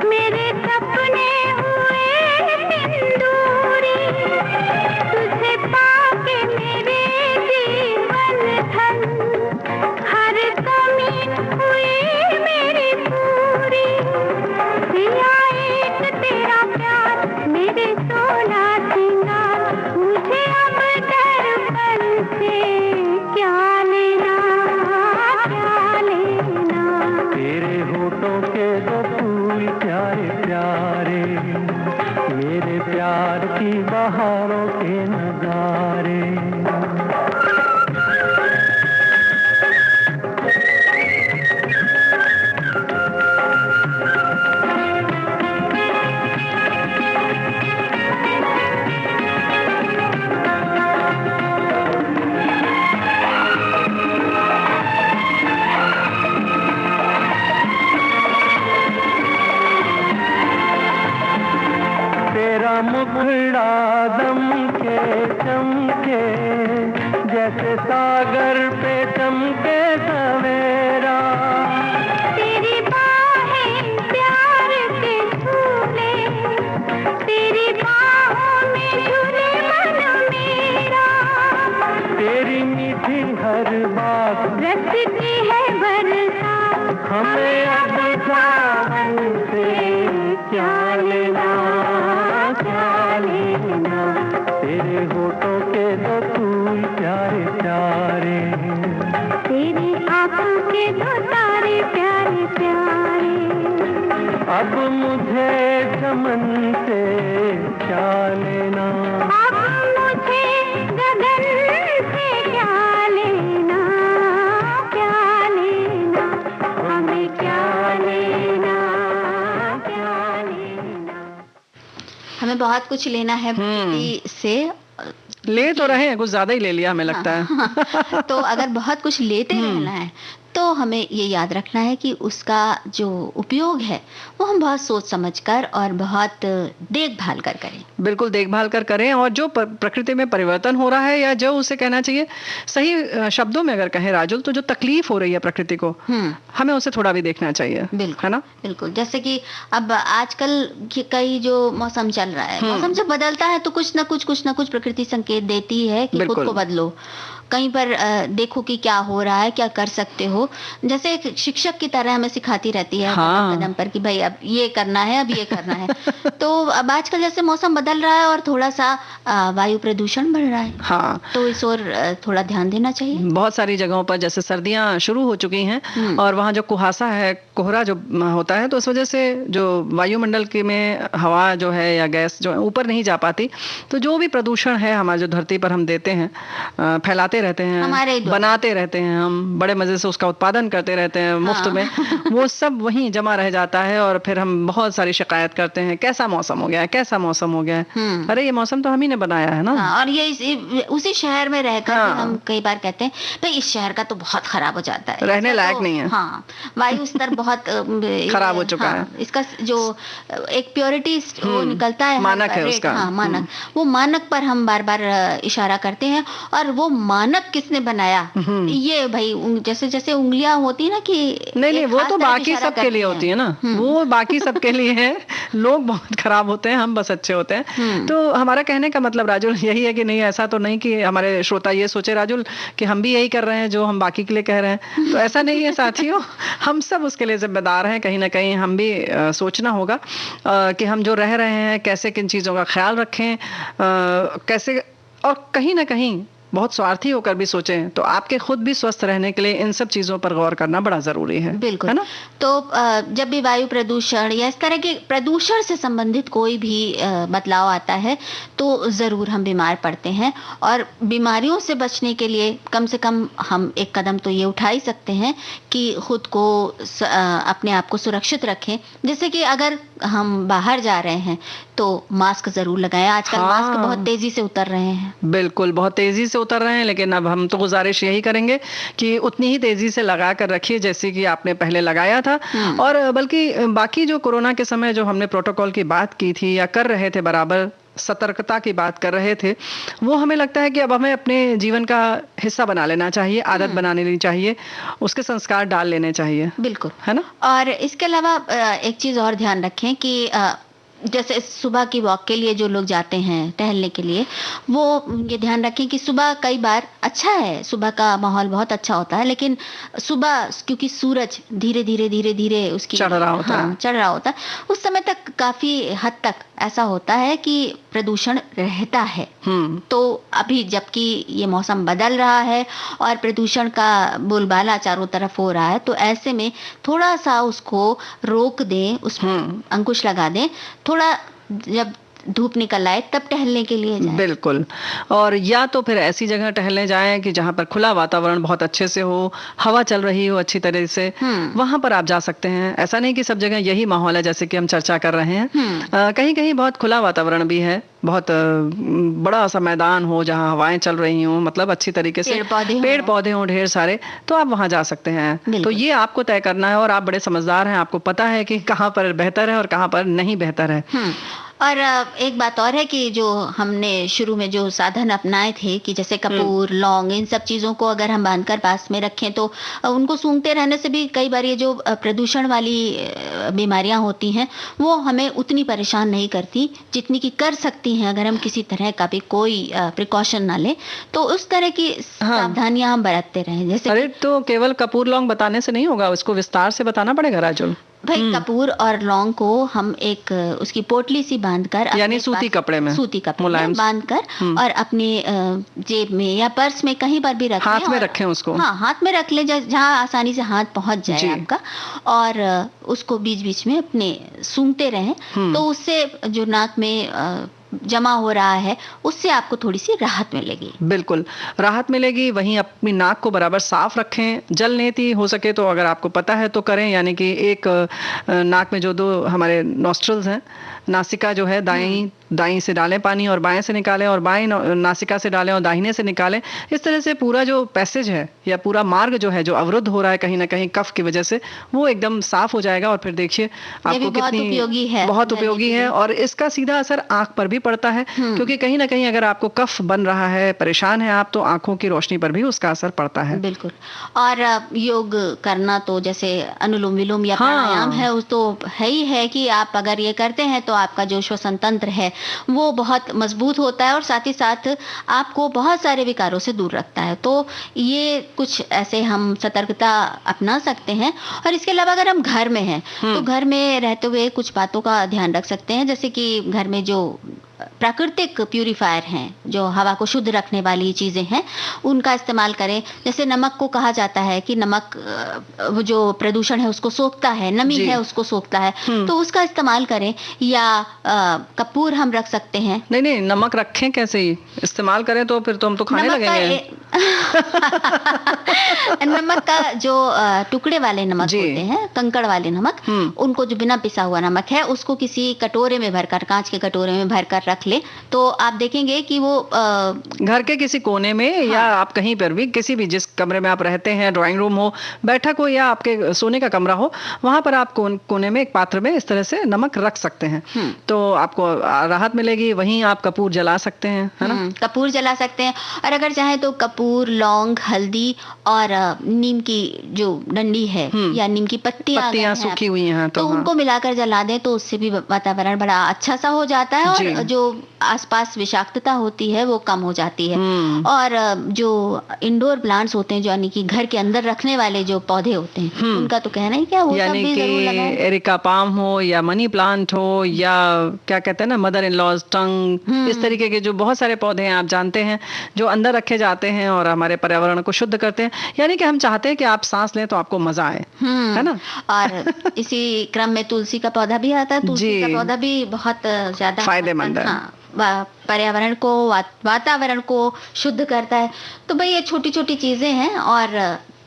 मेरे सपने हुए तेरा मुखड़ा दमके चमके जैसे सागर पे चमके सवेरा। तेरी बाहें प्यार के झूले, तेरी बाहों में झूले मन मेरा। तेरी मीठी हर बात रचती है बरसात, हमें अब सावन से क्या लेना, क्या लेना। तेरे होठों के दो फूल प्यारे प्यारे, तेरी आंखों के दो तारे प्यारे प्यारे। अब मुझे चमन से क्या लेना, अब मुझे गगन से क्या लेना, क्या लेना, हमें क्या लेना, क्या लेना। हमें बहुत कुछ लेना है प्रकृति से। ले तो रहे हैं, कुछ ज्यादा ही ले लिया हमें लगता है। तो अगर बहुत कुछ लेते रहना है तो हमें ये याद रखना है कि उसका जो उपयोग है वो हम बहुत सोच समझकर और बहुत देखभाल कर करें। बिल्कुल देखभाल कर करें, और जो प्रकृति में परिवर्तन हो रहा है, या जो उसे कहना चाहिए सही शब्दों में अगर कहें राजुल, तो जो तकलीफ हो रही है प्रकृति को, हमें उसे थोड़ा भी देखना चाहिए। बिल्कुल, है ना? बिल्कुल। जैसे कि अब आजकल कई जो मौसम चल रहा है, मौसम जब बदलता है तो कुछ ना कुछ प्रकृति संकेत देती है कि खुद को बदलो। कहीं पर देखो कि क्या हो रहा है, क्या कर सकते हो। जैसे एक शिक्षक की तरह हमें सिखाती रहती है कदम कदम पर कि भाई अब ये करना है, अब ये करना है। तो अब आजकल जैसे मौसम बदल रहा है और थोड़ा सा वायु प्रदूषण बढ़ रहा है, हाँ, तो इस ओर थोड़ा ध्यान देना चाहिए। बहुत सारी जगहों पर जैसे सर्दियां शुरू हो चुकी हैं और वहाँ जो कुहासा है, कोहरा जो होता है, तो उस वजह से जो वायुमंडल के में हवा जो है या गैस जो है ऊपर नहीं जा पाती, तो जो भी प्रदूषण है हमारे जो धरती पर हम देते हैं, फैलाते रहते हैं, बनाते रहते हैं, हम बड़े मजे से उसका उत्पादन करते रहते हैं मुफ्त में, वो सब वहीं जमा रह जाता है और फिर हम बहुत सारी शिकायत करते हैं, कैसा मौसम हो गया है, कैसा मौसम हो गया है। अरे ये मौसम तो हम ही ने बनाया है ना। और ये उसी शहर में रहकर हम कई बार कहते हैं भाई इस शहर का तो बहुत खराब हो जाता है, रहने लायक नहीं है। हाँ, वायु स्तर बहुत खराब हो चुका है। इसका जो एक प्योरिटी वो निकलता है, मानक है उसका। हाँ, मानक। वो मानक पर हम बार बार इशारा करते हैं, और वो मानक किसने बनाया ये भाई जैसे जैसे उंगलियां होती है ना कि नहीं, वो तो बाकी सबके लिए होती है ना, वो बाकी सबके लिए है। लोग बहुत खराब होते हैं, हम बस अच्छे होते हैं। तो हमारा कहने का मतलब राजुल यही है कि नहीं, ऐसा तो नहीं कि हमारे श्रोता ये सोचे राजुल कि हम भी यही कर रहे हैं जो हम बाकी के लिए कह रहे हैं, तो ऐसा नहीं है साथियों। हम सब उसके लिए जिम्मेदार हैं, कहीं ना कहीं हम भी सोचना होगा कि हम जो रह रहे हैं कैसे किन चीजों का ख्याल रखें, कैसे, और कहीं ना कहीं बहुत स्वार्थी होकर भी सोचें तो आपके खुद भी स्वस्थ रहने के लिए इन सब चीजों पर गौर करना बड़ा जरूरी है। बिल्कुल, है ना? तो जब भी वायु प्रदूषण या इस तरह के प्रदूषण से संबंधित कोई भी बदलाव आता है तो जरूर हम बीमार पड़ते हैं, और बीमारियों से बचने के लिए कम से कम हम एक कदम तो ये उठा ही सकते हैं कि खुद को अपने आप को सुरक्षित रखें। जैसे कि अगर हम बाहर जा रहे हैं तो मास्क जरूर लगाएं। आजकल मास्क बहुत तेजी से उतर रहे हैं। बिल्कुल, बहुत तेजी से उतर रहे हैं, लेकिन अब हम तो गुजारिश यही करेंगे कि उतनी ही तेजी से लगा कर रखिए जैसे कि आपने पहले लगाया था। और बल्कि बाकी जो कोरोना के समय जो हमने प्रोटोकॉल की बात की थी या कर रहे थे, बराबर सतर्कता की बात कर रहे थे, वो हमें लगता है कि अब हमें अपने जीवन का हिस्सा बना लेना चाहिए, आदत बना लेनी चाहिए, उसके संस्कार डाल लेने चाहिए। बिल्कुल, है ना? और इसके अलावा एक चीज और ध्यान रखें कि जैसे सुबह की वॉक के लिए जो लोग जाते हैं टहलने के लिए, वो ये ध्यान रखें कि सुबह कई बार अच्छा है, सुबह का माहौल बहुत अच्छा होता है, लेकिन सुबह क्योंकि सूरज धीरे धीरे उसकी चढ़ रहा होता है, उस समय तक काफी हद तक ऐसा होता है कि प्रदूषण रहता है। तो अभी जबकि ये मौसम बदल रहा है और प्रदूषण का बोलबाला चारों तरफ हो रहा है, तो ऐसे में थोड़ा सा उसको रोक दें, उस अंकुश लगा दें, थोड़ा जब धूप निकल आए तब टहलने के लिए जाएं। बिल्कुल, और या तो फिर ऐसी जगह टहलने जाएं कि जहां पर खुला वातावरण बहुत अच्छे से हो, हवा चल रही हो अच्छी तरह से, वहां पर आप जा सकते हैं। ऐसा नहीं कि सब जगह यही माहौल है जैसे कि हम चर्चा कर रहे हैं। कहीं कहीं बहुत खुला वातावरण भी है, बहुत बड़ा सा मैदान हो जहां हवाएं चल रही हो, मतलब अच्छी तरीके से पेड़ पौधे हों ढेर सारे, तो आप वहां जा सकते हैं। तो ये आपको तय करना है, और आप बड़े समझदार हैं, आपको पता है कि कहाँ पर बेहतर है और कहाँ पर नहीं बेहतर है। और एक बात और है कि जो हमने शुरू में जो साधन अपनाए थे कि जैसे कपूर, लौंग, इन सब चीज़ों को अगर हम बांधकर पास में रखें तो उनको सूंघते रहने से भी कई बार ये जो प्रदूषण वाली बीमारियां होती हैं वो हमें उतनी परेशान नहीं करती जितनी कि कर सकती हैं अगर हम किसी तरह का भी कोई प्रिकॉशन ना लें। तो उस तरह की सावधानियां हम बरतते रहें। जैसे अरे तो केवल कपूर लौंग बताने से नहीं होगा, उसको विस्तार से बताना पड़ेगा राजुल। भाई कपूर और लौंग को हम एक उसकी पोटली सी बांधकर, यानी सूती कपड़े में बांधकर और अपनी जेब में या पर्स में कहीं पर भी रखें, हाथ में रखें उसको। हाँ, हाथ में रख ले जहाँ आसानी से हाथ पहुंच जाए आपका, और उसको बीच बीच में अपने सूंघते रहें। तो उससे जो नाक में जमा हो रहा है उससे आपको थोड़ी सी राहत मिलेगी। बिल्कुल राहत मिलेगी। वहीं अपनी नाक को बराबर साफ रखें, जल नेति हो सके तो अगर आपको पता है तो करें, यानी कि एक नाक में जो दो हमारे नॉस्ट्रल्स हैं, नासिका जो है दाईं से डालें पानी और बाएं से निकालें, और बाएं नासिका से डालें और दाहिने से निकालें। इस तरह से पूरा जो पैसेज है या पूरा मार्ग जो है जो अवरुद्ध हो रहा है कहीं ना कहीं कफ की वजह से, वो एकदम साफ हो जाएगा। और फिर देखिए आपको कितनी बहुत उपयोगी है। और इसका सीधा असर आंख पर भी पड़ता है, क्योंकि कहीं ना कहीं अगर आपको कफ बन रहा है, परेशान है आप, तो आंखों की रोशनी पर भी उसका असर पड़ता है। बिल्कुल। और योग करना तो जैसे अनुलोम विलोम या प्राणायाम है, उस तो है ही है कि आप अगर ये करते हैं तो आपका जो श्वसन तंत्र है वो बहुत मजबूत होता है और साथ ही साथ आपको बहुत सारे विकारों से दूर रखता है। तो ये कुछ ऐसे हम सतर्कता अपना सकते हैं। और इसके अलावा अगर हम घर में हैं तो घर में रहते हुए कुछ बातों का ध्यान रख सकते हैं, जैसे कि घर में जो प्राकृतिक प्यूरिफायर हैं, जो हवा को शुद्ध रखने वाली चीजें हैं, उनका इस्तेमाल करें। जैसे नमक को कहा जाता है कि नमक जो प्रदूषण है उसको सोखता है, नमी है उसको सोखता है, तो उसका इस्तेमाल करें। या कपूर हम रख सकते हैं। नहीं, नमक रखें कैसे ही इस्तेमाल करें, तो फिर तो हम तो खाने लगेंगे। नमक का जो टुकड़े वाले नमक होते हैं, कंकड़ वाले नमक, उनको जो बिना पिसा हुआ नमक है उसको किसी कटोरे में भरकर, कांच के कटोरे में भरकर रख ले, तो आप देखेंगे कि वो घर के किसी कोने में या आप कहीं पर भी, किसी भी जिस कमरे में आप रहते हैं, ड्राइंग रूम हो, बैठक हो या आपके सोने का कमरा हो, वहां पर आप कोने में एक पात्र में इस तरह से नमक रख सकते हैं, तो आपको राहत मिलेगी। वहीं आप कपूर जला सकते हैं, है ना? कपूर जला सकते हैं। और अगर चाहे तो कपूर, लौंग, हल्दी और नीम की जो डंडी है या नीम की पत्तियां सूखी हुई हैं तो उनको मिलाकर जला दें, तो उससे भी वातावरण बड़ा अच्छा सा हो जाता है और जो आसपास विषाक्तता होती है वो कम हो जाती है। और जो इंडोर प्लांट्स होते हैं, जो यानी कि घर के अंदर रखने वाले जो पौधे होते हैं, उनका तो कहना ही क्या, वो सब भी जरूर लगाएं। एरिका पाम हो या मनी प्लांट हो या क्या कहते हैं ना, मदर इन लॉज टंग, इस तरीके के जो बहुत सारे पौधे हैं आप जानते हैं जो अंदर रखे जाते हैं और हमारे पर्यावरण को शुद्ध करते हैं। यानी कि हम चाहते हैं कि आप सांस लें तो आपको मजा आए, है ना? और इसी क्रम में तुलसी का पौधा भी आता है। तुलसी का पौधा भी बहुत ज्यादा फायदेमंद है, पर्यावरण को, वातावरण को शुद्ध करता है। तो भाई ये छोटी छोटी चीजें हैं, और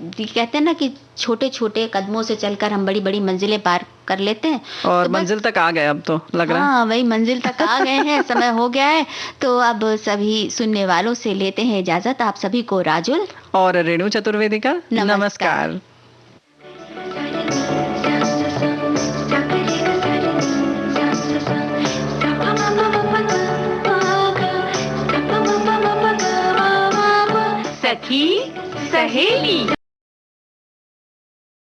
कहते हैं ना कि छोटे छोटे कदमों से चलकर हम बड़ी बड़ी मंजिलें पार कर लेते हैं। और तो मंजिल तक आ गए अब तो लग रहा है। हाँ, वही मंजिल तक आ गए हैं, समय हो गया है। तो अब सभी सुनने वालों से लेते हैं इजाजत। आप सभी को राजुल और रेणु चतुर्वेदी का नमस्कार। सखी सहेली।